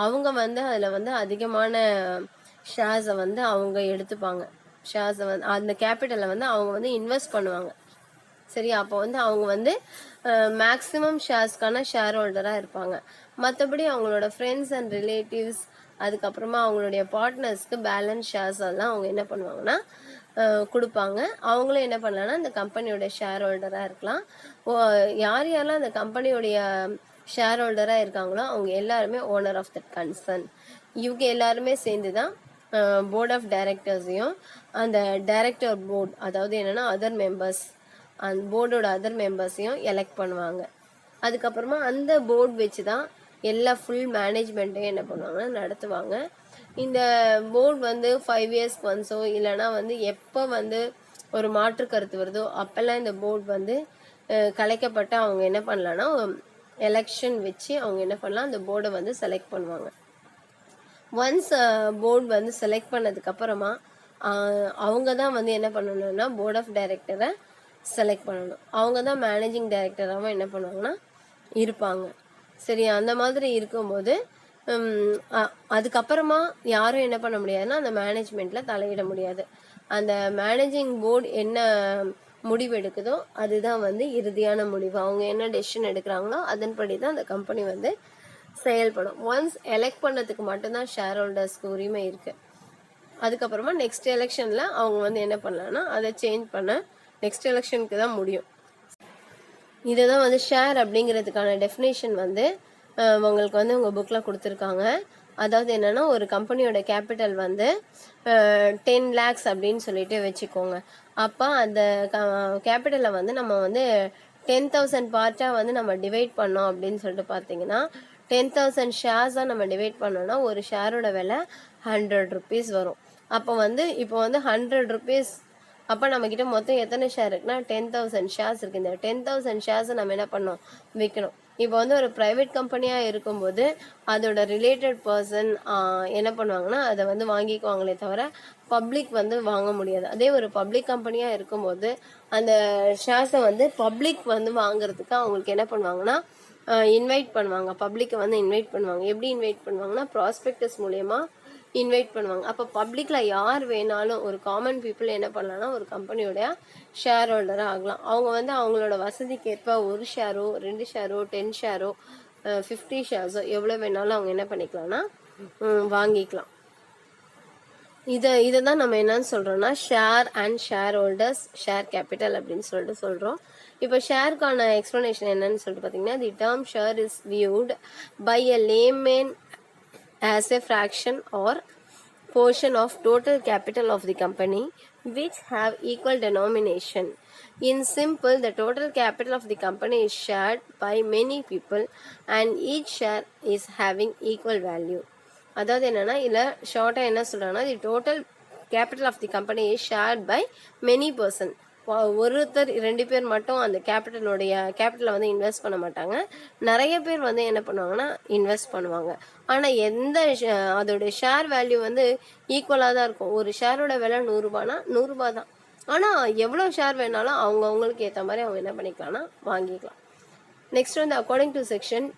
அவங்க வந்து அதில் வந்து அதிகமான ஷேர்ஸை வந்து அவங்க எடுத்துப்பாங்க. ஷேர்ஸை வந்து அந்த கேபிட்டலை வந்து அவங்க வந்து இன்வெஸ்ட் பண்ணுவாங்க. சரி, அப்போ வந்து அவங்க வந்து மேக்ஸிமம் ஷேர்ஸ்க்கான ஷேர் ஹோல்டராக இருப்பாங்க. மற்றபடி அவங்களோட ஃப்ரெண்ட்ஸ் அண்ட் ரிலேட்டிவ்ஸ் அதுக்கப்புறமா அவங்களுடைய பார்ட்னர்ஸ்க்கு பேலன்ஸ் ஷேர்ஸ் எல்லாம் அவங்க என்ன பண்ணுவாங்கன்னா கொடுப்பாங்க. அவங்களும் என்ன பண்ணலான்னா அந்த கம்பெனியோட ஷேர் ஹோல்டராக இருக்கலாம். யாரெல்லாம் அந்த கம்பெனியோடைய ஷேர் ஹோல்டராக இருக்காங்களோ அவங்க எல்லாருமே ஓனர் ஆஃப் தட் கன்சர்ன். இவங்க எல்லாருமே சேர்ந்து தான் போர்ட் ஆஃப் டைரக்டர்ஸையும் அந்த டைரக்டர் போர்ட், அதாவது என்னென்னா அதர் மெம்பர்ஸ், அந்த போர்டோட அதர் மெம்பர்ஸையும் எலெக்ட் பண்ணுவாங்க. அதுக்கப்புறமா அந்த போர்டு வச்சு தான் எல்லா ஃபுல் மேனேஜ்மெண்ட்டையும் என்ன பண்ணுவாங்கன்னா நடத்துவாங்க. இந்த போர்டு வந்து 5 இயர்ஸ்க்கு ஒன்ஸோ இல்லைனா வந்து எப்போ வந்து ஒரு மாற்று கருத்து வருதோ அப்போல்லாம் இந்த போர்டு வந்து கலைக்கப்பட்ட அவங்க என்ன பண்ணலான்னா எலெக்ஷன் வச்சு அவங்க என்ன பண்ணலாம் அந்த போர்டை வந்து செலக்ட் பண்ணுவாங்க. ஒன்ஸ் போர்டு வந்து செலக்ட் பண்ணதுக்கப்புறமா அவங்க தான் வந்து என்ன பண்ணணும்னா போர்ட் ஆஃப் டைரக்டரை செலக்ட் பண்ணணும். அவங்க தான் மேனேஜிங் டைரக்டராகவும் என்ன பண்ணுவாங்கன்னா இருப்பாங்க. சரி, அந்த மாதிரி இருக்கும்போது அதுக்கப்புறமா யாரும் என்ன பண்ண முடியாதுன்னா அந்த மேனேஜ்மெண்ட்டில் தலையிட முடியாது. அந்த மேனேஜிங் போர்டு என்ன முடிவு எடுக்குதோ அதுதான் வந்து இறுதியான முடிவு. அவங்க என்ன டெசிஷன் எடுக்கிறாங்களோ அதன்படி தான் அந்த கம்பெனி வந்து செயல்படும். ஒன்ஸ் எலெக்ட் பண்ணதுக்கு மட்டும்தான் ஷேர் ஹோல்டர்ஸ்க்கு உரிமை இருக்குது. அதுக்கப்புறமா நெக்ஸ்ட் எலெக்ஷனில் அவங்க வந்து என்ன பண்ணலான்னா அதை சேஞ்ச் பண்ண நெக்ஸ்ட் எலெக்ஷனுக்கு தான் முடியும். இதை தான் வந்து ஷேர் அப்படிங்கிறதுக்கான டெஃபினேஷன் வந்து உங்களுக்கு வந்து உங்கள் புக்கில் கொடுத்துருக்காங்க. அதாவது என்னென்னா ஒரு கம்பெனியோட கேபிட்டல் வந்து 10 lakhs அப்படின்னு சொல்லிட்டு வச்சுக்கோங்க. அப்போ அந்த கேபிட்டலை வந்து நம்ம வந்து 10,000 பார்ட்டாக வந்து நம்ம டிவைட் பண்ணோம் அப்படின்னு சொல்லிட்டு பார்த்தீங்கன்னா 10,000 ஷேர்ஸாக நம்ம டிவைட் பண்ணோம்னா ஒரு ஷேரோட விலை 100 rupees வரும். அப்போ வந்து இப்போ வந்து 100 rupees, அப்போ நம்மக்கிட்ட மொத்தம் எத்தனை ஷேர் இருக்குன்னா 10,000 ஷேர்ஸ் இருக்குது. இந்த 10,000 ஷேர்ஸை நம்ம என்ன பண்ணோம், விற்கணும். இப்போ வந்து ஒரு ப்ரைவேட் கம்பெனியாக இருக்கும்போது அதோட ரிலேட்டட் பர்சன் என்ன பண்ணுவாங்கன்னா அதை வந்து வாங்கிக்குவாங்களே தவிர பப்ளிக் வந்து வாங்க முடியாது. அதே ஒரு பப்ளிக் கம்பெனியாக இருக்கும்போது அந்த ஷேர்ஸை வந்து பப்ளிக் வந்து வாங்குறதுக்கு அவங்களுக்கு என்ன பண்ணுவாங்கன்னா இன்வைட் பண்ணுவாங்க. பப்ளிக்கை வந்து இன்வைட் பண்ணுவாங்க. எப்படி இன்வைட் பண்ணுவாங்கன்னா ப்ராஸ்பெக்டஸ் மூலயமா இன்வைட் பண்ணுவாங்க. அப்போ பப்ளிக்கில் யார் வேணாலும் ஒரு காமன் பீப்புள் என்ன பண்ணலாம்னா ஒரு கம்பெனியோடைய ஷேர் ஹோல்டராக ஆகலாம். அவங்க வந்து அவங்களோட வசதிக்கு ஏற்ப 1 ஷேரோ 2 ஷேரோ 10 ஷேரோ 50 ஷேர்ஸோ எவ்வளோ வேணாலும் அவங்க என்ன பண்ணிக்கலாம்னா வாங்கிக்கலாம். இதை தான் நம்ம என்னன்னு சொல்கிறோம்னா share and shareholders share capital அப்படின்னு சொல்லிட்டு சொல்கிறோம். இப்போ ஷேருக்கான எக்ஸ்ப்ளனேஷன் என்னன்னு சொல்லிட்டு பார்த்தீங்கன்னா the term share is viewed by a layman as a fraction or portion of total capital of the company which have equal denomination. In simple, the total capital of the company is shared by many people and each share is having equal value. அதாவது என்னன்னா இல்லை ஷார்ட்டாக என்ன சொல்கிறாங்கன்னா the total capital of the company is shared by many person. ஒருத்தர் 2 பேர் மட்டும் அந்த கேபிட்டலை வந்து இன்வெஸ்ட் பண்ண மாட்டாங்க. நிறைய பேர் வந்து என்ன பண்ணுவாங்கன்னா இன்வெஸ்ட் பண்ணுவாங்க. ஆனால் அதோடைய ஷேர் வேல்யூ வந்து ஈக்குவலாக தான் இருக்கும். ஒரு ஷேரோட விலை 100 ரூபானா 100 ரூபாய் தான். ஆனால் எவ்வளோ ஷேர் வேணாலும் அவங்களுக்கு ஏற்ற மாதிரி அவங்க என்ன பண்ணிக்கலாம்னா வாங்கிக்கலாம். நெக்ஸ்ட் வந்து according to section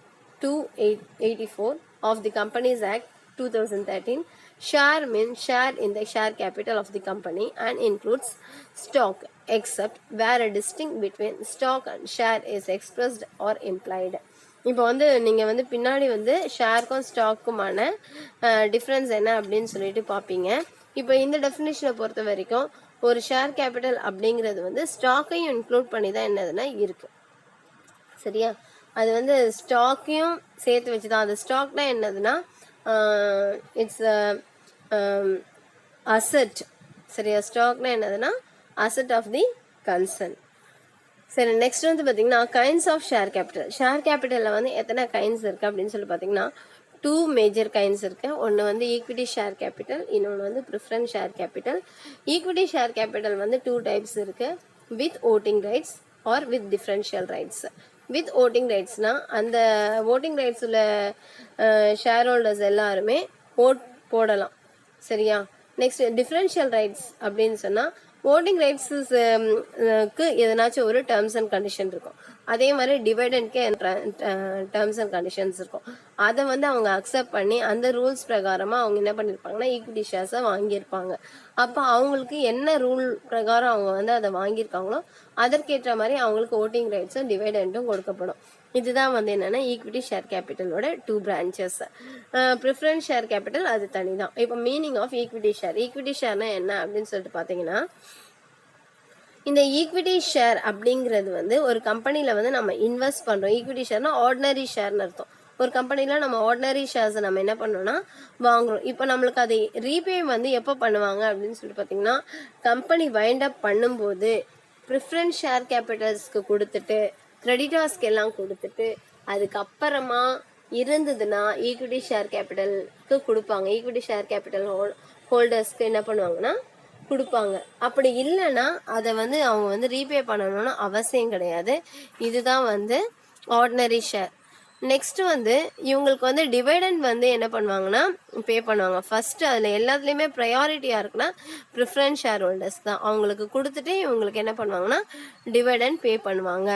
284 of the companies act 2013, share means share in the share capital of the company and includes stock except where a distinction between stock and share is expressed or implied. இப்போ வந்து நீங்கள் வந்து பின்னாடி வந்து ஷேருக்கும் ஸ்டாக்குமான டிஃப்ரென்ஸ் என்ன அப்படின்னு சொல்லிட்டு பார்ப்பீங்க. இப்போ இந்த டெஃபினேஷனை பொறுத்த வரைக்கும் ஒரு ஷேர் கேபிட்டல் அப்படிங்கிறது வந்து ஸ்டாக்கையும் இன்க்ளூட் பண்ணி தான் என்னதுன்னா இருக்குது. சரியா, அது வந்து ஸ்டாக்கையும் சேர்த்து வச்சு தான். அது ஸ்டாக்னா என்னதுன்னா இட்ஸ் அசெட். சரியா, ஸ்டாக்னா என்னதுன்னா அசெட் ஆஃப் தி கன்சர்ன். சரி, நெக்ஸ்ட் வந்து பார்த்தீங்கன்னா kinds of share capital. Share கேபிட்டலில் வந்து எத்தனை கைண்ட்ஸ் இருக்குது அப்படின்னு சொல்லி பார்த்தீங்கன்னா 2 மேஜர் கைண்ட்ஸ் இருக்குது. ஒன்று வந்து ஈக்விட்டி ஷேர் கேபிட்டல், இன்னொன்று வந்து preference share capital. Equity share capital வந்து 2 டைப்ஸ் இருக்குது, with voting rights or with differential rights. With voting ரைட்ஸ்னால் அந்த ஓட்டிங் ரைட்ஸ் உள்ள ஷேர் ஹோல்டர்ஸ் எல்லாருமே ஓட் போடலாம். சரியா, நெக்ஸ்ட் டிஃப்ரென்ஷியல் ரைட்ஸ் அப்படின்னு சொன்னால் ஓட்டிங் ரைட்ஸுக்கு எதனாச்சும் ஒரு டேர்ம்ஸ் அண்ட் கண்டிஷன் இருக்கும். அதே மாதிரி டிவைடெண்ட்கே டேர்ம்ஸ் அண்ட் கண்டிஷன்ஸ் இருக்கும். அதை வந்து அவங்க அக்செப்ட் பண்ணி அந்த ரூல்ஸ் பிரகாரமாக அவங்க என்ன பண்ணியிருப்பாங்கன்னா ஈக்விட்டி ஷேர்ஸை வாங்கியிருப்பாங்க. அப்போ அவங்களுக்கு என்ன ரூல் பிரகாரம் அவங்க வந்து அதை வாங்கியிருக்காங்களோ அதற்கேற்ற மாதிரி அவங்களுக்கு ஓட்டிங் ரைட்ஸும் டிவைடெண்ட்டும் கொடுக்கப்படும். இதுதான் வந்து என்னென்னா ஈக்விட்டி ஷேர் கேபிட்டலோட 2 பிரான்ச்சஸ். ப்ரிஃபரன்ஸ் ஷேர் கேபிட்டல் அது தனி தான். இப்போ meaning of equity share. Equity ஷேர்னா என்ன அப்படின்னு சொல்லிட்டு பார்த்தீங்கன்னா இந்த ஈக்விட்டி ஷேர் அப்படிங்கிறது வந்து ஒரு கம்பெனியில் வந்து நம்ம இன்வெஸ்ட் பண்ணுறோம். ஈக்விட்டி ஷேர்னா ஆர்டினரி ஷேர்னு அர்த்தம். ஒரு கம்பெனியில் நம்ம ஆர்டினரி ஷேர்ஸை நம்ம என்ன பண்ணோம்னா வாங்குறோம். இப்போ நம்மளுக்கு அதை ரீபே வந்து எப்போ பண்ணுவாங்க அப்படின்னு சொல்லிட்டு பார்த்தீங்கன்னா கம்பெனி வைண்ட் அப் பண்ணும்போது ப்ரிஃபரன்ஸ் ஷேர் கேபிட்டல்ஸ்க்கு கொடுத்துட்டு கிரெடிட்டார்ஸ்க்கு எல்லாம் கொடுத்துட்டு அதுக்கப்புறமா இருந்ததுன்னா ஈக்விட்டி ஷேர் கேபிட்டலுக்கு கொடுப்பாங்க. ஈக்விட்டி ஷேர் கேபிட்டல் ஹோல்டர்ஸ்க்கு என்ன பண்ணுவாங்கன்னா கொடுப்பாங்க. அப்படி இல்லைன்னா அதை வந்து அவங்க வந்து ரீபே பண்ணணும்னு அவசியம் கிடையாது. இதுதான் வந்து ஆர்டினரி ஷேர். நெக்ஸ்ட் வந்து இவங்களுக்கு வந்து டிவைடெண்ட் வந்து என்ன பண்ணுவாங்கன்னா பே பண்ணுவாங்க. ஃபர்ஸ்ட் அதில் எல்லாத்துலேயுமே ப்ரையாரிட்டியாக இருக்குன்னா ப்ரிஃபரன்ஸ் ஷேர் ஹோல்டர்ஸ் தான். அவங்களுக்கு கொடுத்துட்டு இவங்களுக்கு என்ன பண்ணுவாங்கன்னா டிவைடெண்ட் பே பண்ணுவாங்க.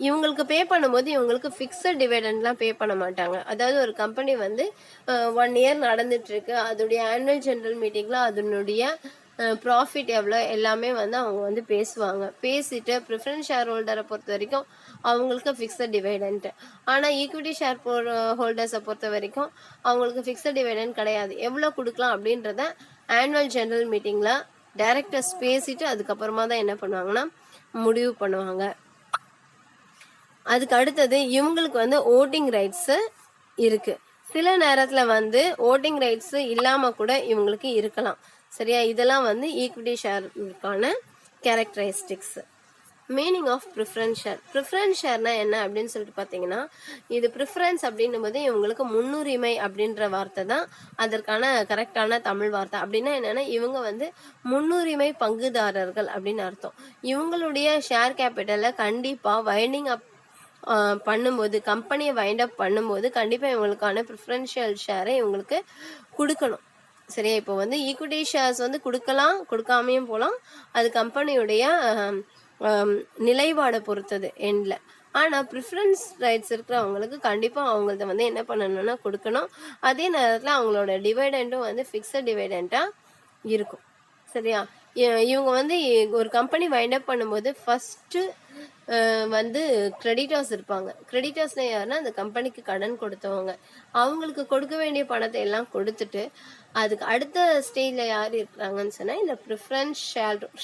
இவங்களுக்கு பே பண்ணும்போது இவங்களுக்கு ஃபிக்ஸட் டிவைடெண்ட்லாம் பே பண்ண மாட்டாங்க. அதாவது ஒரு கம்பெனி வந்து 1 இயர் நடந்துட்டுருக்கு, அதோடைய ஆனுவல் ஜென்ரல் மீட்டிங்கில் அதனுடைய ப்ராஃபிட் எவ்வளோ எல்லாமே வந்து அவங்க வந்து பேசுவாங்க. பேசிட்டு ப்ரிஃபரன்ஸ் ஷேர் ஹோல்டரை பொறுத்த வரைக்கும் அவங்களுக்கு ஃபிக்ஸட் டிவைடெண்ட். ஆனால் ஈக்விட்டி ஷேர் ஹோல்டர்ஸை பொறுத்த வரைக்கும் அவங்களுக்கு ஃபிக்ஸட் டிவைடெண்ட் கிடையாது. எவ்வளோ கொடுக்கலாம் அப்படின்றத ஆனுவல் ஜென்ரல் மீட்டிங்கில் டைரக்டர்ஸ் பேசிட்டு அதுக்கப்புறமா தான் என்ன பண்ணுவாங்கன்னா முடிவு பண்ணுவாங்க. அதுக்கு அடுத்தது இவங்களுக்கு வந்து ஓட்டிங் ரைட்ஸு இருக்குது. சில நேரத்தில் வந்து ஓட்டிங் ரைட்ஸு இல்லாமல் கூட இவங்களுக்கு இருக்கலாம். சரியா, இதெல்லாம் வந்து ஈக்விட்டி ஷேருக்கான characteristics. Meaning of preference share. Preference ஷேர்னா என்ன அப்படின்னு சொல்லிட்டு பார்த்தீங்கன்னா, இது ப்ரிஃபரன்ஸ் அப்படின்னும் போது இவங்களுக்கு முன்னுரிமை அப்படின்ற வார்த்தை தான் அதற்கான கரெக்டான தமிழ் வார்த்தை. அப்படின்னா என்னன்னா, இவங்க வந்து முன்னுரிமை பங்குதாரர்கள் அப்படின்னு அர்த்தம். இவங்களுடைய ஷேர் கேபிட்டலை கண்டிப்பாக வைண்டிங் அப் பண்ணும்போது, கம்பெனியை வைண்ட் அப் பண்ணும்போது கண்டிப்பாக இவங்களுக்கான ப்ரிஃபரன்ஷியல் ஷேரை இவங்களுக்கு கொடுக்கணும். சரியா? இப்போ வந்து ஈக்விட்டி ஷேர்ஸ் வந்து கொடுக்கலாம், கொடுக்காமையும் போகலாம். அது கம்பெனியுடைய நிலைப்பாடை பொறுத்தது எண்டில். ஆனால் ப்ரிஃபரன்ஸ் ரைட்ஸ் இருக்கிறவங்களுக்கு கண்டிப்பாக அவங்கள்ட்ட வந்து என்ன பண்ணணும்னா கொடுக்கணும். அதே நேரத்தில் அவங்களோட டிவைடெண்ட்டும் வந்து ஃபிக்ஸட் டிவைடெண்ட்டாக இருக்கும். சரியா? இவங்க வந்து ஒரு கம்பெனி வைண்ட் அப் பண்ணும்போது ஃபஸ்ட்டு வந்து கிரெடிட்டர்ஸ் இருப்பாங்க. கிரெடிட்டர்ஸ்னா யாருன்னா அந்த கம்பெனிக்கு கடன் கொடுத்தவங்க. அவங்களுக்கு கொடுக்க வேண்டிய பணத்தை எல்லாம் கொடுத்துட்டு அதுக்கு அடுத்த ஸ்டேஜில் யார் இருக்கிறாங்கன்னு சொன்னால் இந்த ப்ரிஃபரன்ஸ்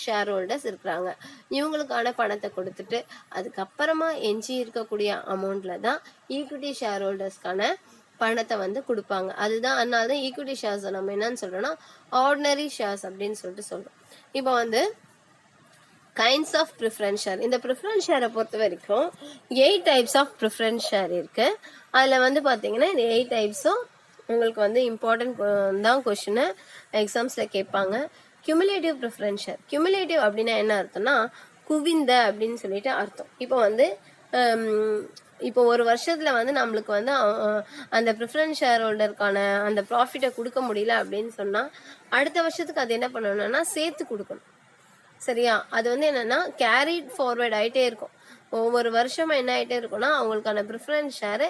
ஷேர் ஹோல்டர்ஸ் இருக்கிறாங்க. இவங்களுக்கான பணத்தை கொடுத்துட்டு அதுக்கப்புறமா எஞ்சி இருக்கக்கூடிய அமௌண்ட்டில் தான் ஈக்விட்டி ஷேர் ஹோல்டர்ஸ்க்கான பணத்தை வந்து கொடுப்பாங்க. அதுதான் அதனால தான் ஈக்விட்டி ஷேர்ஸை நம்ம என்னன்னு சொல்கிறோன்னா ஆர்டினரி ஷேர்ஸ் அப்படின்னு சொல்லிட்டு சொல்கிறோம். இப்போ வந்து கைண்ட்ஸ் ஆஃப் ப்ரிஃபரன்ஸ் ஷேர். இந்த ப்ரிஃபரன்ஸ் ஷேரை பொறுத்த வரைக்கும் 8 டைப்ஸ் ஆஃப் ப்ரிஃபரன்ஸ் ஷேர் இருக்குது. அதில் வந்து பார்த்தீங்கன்னா இந்த 8 டைப்ஸும் உங்களுக்கு வந்து இம்பார்ட்டன்ட் தான் கொஷினு எக்ஸாம்ஸில் கேட்பாங்க. Cumulative preference share. கியூமுலேட்டிவ் அப்படின்னா என்ன அர்த்தம்னா குவிந்த அப்படின்னு சொல்லிட்டு அர்த்தம். இப்போ வந்து இப்போ ஒரு வருஷத்தில் வந்து நம்மளுக்கு வந்து அந்த ப்ரிஃபரன்ஸ் ஷேர் ஹோல்டருக்கான அந்த ப்ராஃபிட்டை கொடுக்க முடியல அப்படின்னு சொன்னால் அடுத்த வருஷத்துக்கு அது என்ன பண்ணணும்னா சேர்த்து கொடுக்கணும். சரியா? அது வந்து என்னென்னா கேரிட் ஃபார்வர்ட் ஆகிட்டே இருக்கும். ஒவ்வொரு வருஷமும் என்ன ஆகிட்டே இருக்கும்னா அவங்களுக்கான ப்ரிஃபரன்ஸ் ஷேரு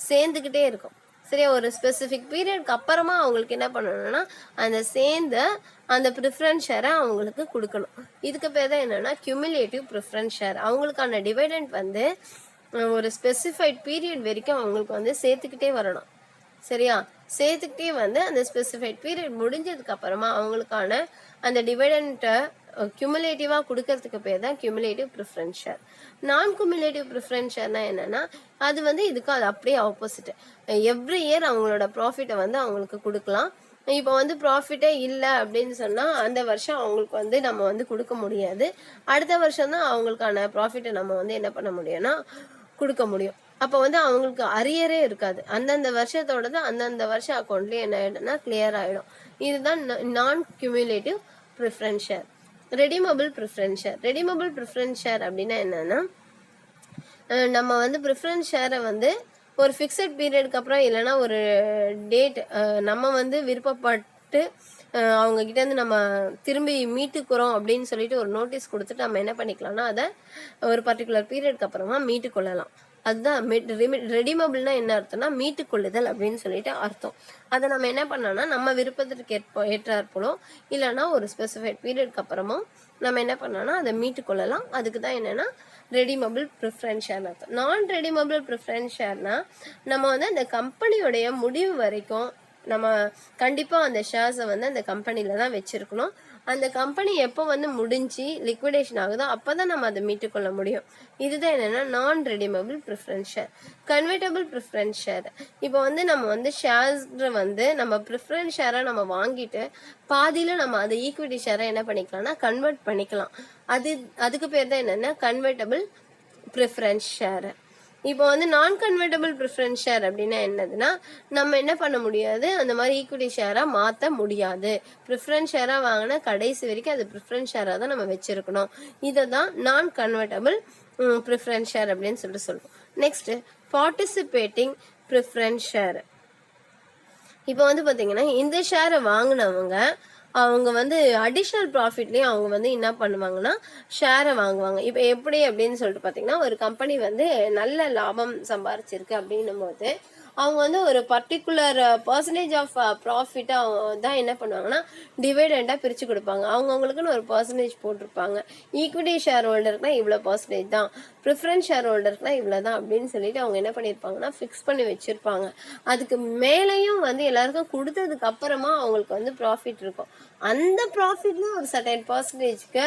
சேர்ந்துக்கிட்டே இருக்கும். சரியா? ஒரு ஸ்பெசிஃபிக் பீரியட்க்கு அப்புறமா அவங்களுக்கு என்ன பண்ணணும்னா அந்த சேர்ந்த அந்த ப்ரிஃபரன்ஸ் ஷேரை அவங்களுக்கு கொடுக்கணும். இதுக்கு பேர் தான் என்னென்னா கியூமுலேட்டிவ் ப்ரிஃபரன்ஸ் ஷேர். அவங்களுக்கான டிவைடெண்ட் வந்து ஒரு ஸ்பெசிஃபைட் பீரியட் வரைக்கும் அவங்களுக்கு வந்து சேர்த்துக்கிட்டே வரணும். சரியா? சேர்த்துக்கிட்டே வந்து அந்த ஸ்பெசிஃபைட் பீரியட் முடிஞ்சதுக்கு அப்புறமா அவங்களுக்கான அந்த டிவைடெண்ட்டை கியூமுலேட்டிவாக கொடுக்கறதுக்கு பேர் தான் கியூமுலேட்டிவ் ப்ரிஃபரன்ஸ் ஷேர். நான் கியூமுலேட்டிவ் ப்ரிஃபரன்ஸ் ஷேர்னா என்னென்னா அது வந்து இதுக்கு அது அப்படியே ஆப்போசிட். எவ்ரி இயர் அவங்களோட ப்ராஃபிட்டை வந்து அவங்களுக்கு கொடுக்கலாம். இப்போ வந்து ப்ராஃபிட்டே இல்லை அப்படின்னு சொன்னால் அந்த வருஷம் அவங்களுக்கு வந்து நம்ம வந்து கொடுக்க முடியாது. அடுத்த வருஷம் தான் அவங்களுக்கான ப்ராஃபிட்டை நம்ம வந்து என்ன பண்ண முடியும்னா கொடுக்க முடியும். அப்போ வந்து அவங்களுக்கு அரியரே இருக்காது. அந்தந்த வருஷத்தோட தான் அந்தந்த வருஷம் அக்கௌண்ட்லேயே என்ன ஆகிடும்னா கிளியர் ஆகிடும். இதுதான் நான் cumulative preference share. Redeemable preference share. Redeemable preference share அப்படின்னா என்னென்னா நம்ம வந்து ப்ரிஃபரன்ஸ் ஷேரை வந்து ஒரு ஃபிக்ஸட் பீரியடுக்கு அப்புறம் இல்லைன்னா ஒரு டேட் நம்ம வந்து விருப்பப்பட்டு அவங்கக்கிட்டேருந்து நம்ம திரும்பி மீட்டுக்கிறோம் அப்படின்னு சொல்லிட்டு ஒரு நோட்டீஸ் கொடுத்துட்டு நம்ம என்ன பண்ணிக்கலாம்னா அதை ஒரு பர்டிகுலர் பீரியடுக்கு அப்புறமா மீட்டுக்கொள்ளலாம். அதுதான் ரெடிமபிள்னா என்ன அர்த்தம்னா மீட்டுக்கொள்ளுதல் அப்படின்னு சொல்லிட்டு அர்த்தம். அதை நம்ம என்ன பண்ணோம்னா நம்ம விருப்பத்திற்கு ஏற்றாற்போலோ இல்லைன்னா ஒரு ஸ்பெசிஃபைட் பீரியட்க்கு அப்புறமோ நம்ம என்ன பண்ணோம்னா அதை மீட்டுக்கொள்ளலாம். அதுக்கு தான் என்னென்னா ரெடிமபிள் ப்ரிஃபரன்ஸ் ஷேர் அர்த்தம். நான் ரெடிமபிள் ப்ரிஃபரன்ஸ் ஷேர்னா நம்ம வந்து அந்த கம்பெனியோடைய முடிவு வரைக்கும் நம்ம கண்டிப்பாக அந்த ஷேர்ஸை வந்து அந்த கம்பெனியில் தான் வச்சுருக்கணும். அந்த கம்பெனி எப்போ வந்து முடிஞ்சு லிக்விடேஷன் ஆகுதோ அப்போ தான் நம்ம அதை மீட்டுக்கொள்ள முடியும். இதுதான் என்னென்னா நான் redeemable preference share. Convertible preference share. இப்போ வந்து நம்ம வந்து ஷேர்ஸ் வந்து நம்ம ப்ரிஃபரன்ஸ் ஷேராக நம்ம வாங்கிட்டு பாதியில் நம்ம அதை ஈக்விட்டி ஷேரை என்ன பண்ணிக்கலாம்னா கன்வெர்ட் பண்ணிக்கலாம். அதுக்கு பேர் தான் என்னென்னா கன்வெர்ட்டபிள் ப்ரிஃபரன்ஸ் ஷேர். இப்போ வந்து நான் கன்வெர்ட்டபிள் ப்ரிஃபரன்ஸ் ஷேர் அப்படின்னா என்னதுன்னா நம்ம என்ன பண்ண முடியாது, அந்த மாதிரி ஈக்விட்டி ஷேராக மாற்ற முடியாது. ப்ரிஃபரன்ஸ் ஷேராக வாங்கினா கடைசி வரைக்கும் அது ப்ரிஃபரன்ஸ் ஷேராக தான் நம்ம வச்சுருக்கணும். இதை தான் நான் கன்வெர்ட்டபிள் ப்ரிஃபரன்ஸ் ஷேர் அப்படின்னு சொல்லிட்டு சொல்லுவோம். Next participating preference share. இப்போ வந்து பார்த்தீங்கன்னா இந்த ஷேரை வாங்கினவங்க அவங்க வந்து அடிஷ்னல் ப்ராஃபிட்லேயும் அவங்க வந்து என்ன பண்ணுவாங்கன்னா ஷேரை வாங்குவாங்க. இப்போ எப்படி அப்படின்னு சொல்லிட்டு பார்த்தீங்கன்னா ஒரு கம்பெனி வந்து நல்ல லாபம் சம்பாரிச்சிருக்கு அப்படின்னும் போது அவங்க வந்து ஒரு பர்டிகுலர் பர்சன்டேஜ் ஆஃப் ப்ராஃபிட்டை தான் என்ன பண்ணுவாங்கன்னா டிவைடெண்டாக பிரித்து கொடுப்பாங்க. அவங்கவுங்களுக்குன்னு ஒரு பர்சன்டேஜ் போட்டிருப்பாங்க. ஈக்விட்டி ஷேர் ஹோல்டருக்குனா இவ்வளோ பர்சன்டேஜ் தான், ப்ரிஃபரன்ஸ் ஷேர் ஹோல்டருக்குனா இவ்வளோ தான் அப்படின்னு சொல்லிட்டு அவங்க என்ன பண்ணியிருப்பாங்கன்னா ஃபிக்ஸ் பண்ணி வச்சுருப்பாங்க. அதுக்கு மேலேயும் வந்து எல்லாருக்கும் கொடுத்ததுக்கு அப்புறமா அவங்களுக்கு வந்து ப்ராஃபிட் இருக்கும். அந்த ப்ராஃபிட்ல ஒரு சர்டைன் பர்சன்டேஜ்க்கு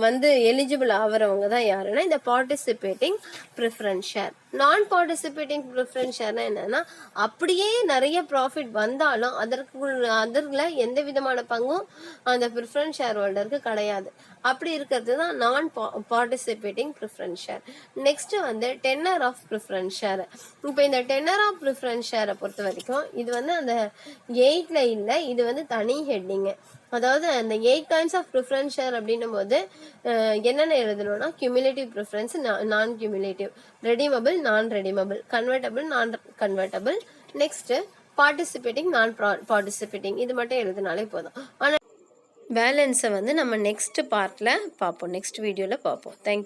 வந்து எலிஜிபிள் ஆகிறவங்க தான் யாருன்னா இந்த பார்ட்டிசிபேட்டிங் ப்ரிஃபரன்ஸ் ஷேர். நான் பார்ட்டிசிபேட்டிங் ப்ரிஃபரன்ஸ் ஷேர்னா என்னன்னா அப்படியே நிறைய ப்ராஃபிட் வந்தாலும் அதற்குள்ள எந்த விதமான பங்கும் அந்த ப்ரிஃபரன்ஸ் ஷேர் ஹோல்டருக்கு கிடையாது. அப்படி இருக்கிறது தான் நான் பார்ட்டிசிபேட்டிங் ப்ரிஃபரன்ஸ் ஷேர். நெக்ஸ்ட் வந்து டென்னர் ஆஃப் ப்ரிஃபரன்ஸ் ஷேர். இப்போ இந்த டென்னர் ஆஃப் ப்ரிஃபரன்ஸ் ஷேரை பொறுத்த வரைக்கும் இது வந்து அந்த 8ல இல்லை, இது வந்து தனி ஹெட்டிங்கு. அதாவது அந்த 8 கைண்ட்ஸ் ஆஃப் ப்ரிஃபரன்ஸ் ஷேர் அப்படின்னும் போது என்னென்ன எழுதணும்னா கியூமுலேட்டிவ் ப்ரிஃபரன்ஸ், நான் கியூமுலேட்டிவ், ரெடிமபிள், நான் ரெடிமபிள், கன்வெர்டபிள், நான் கன்வெர்டபிள், நெக்ஸ்ட் பார்ட்டிசிபேட்டிங், நான் பார்ட்டிசிபேட்டிங், இது மட்டும் எழுதினாலே போதும். ஆனால் பேலன்ஸை வந்து நம்ம நெக்ஸ்ட் பார்ட்டில் பார்ப்போம், நெக்ஸ்ட் வீடியோவில் பார்ப்போம். தேங்க்யூ.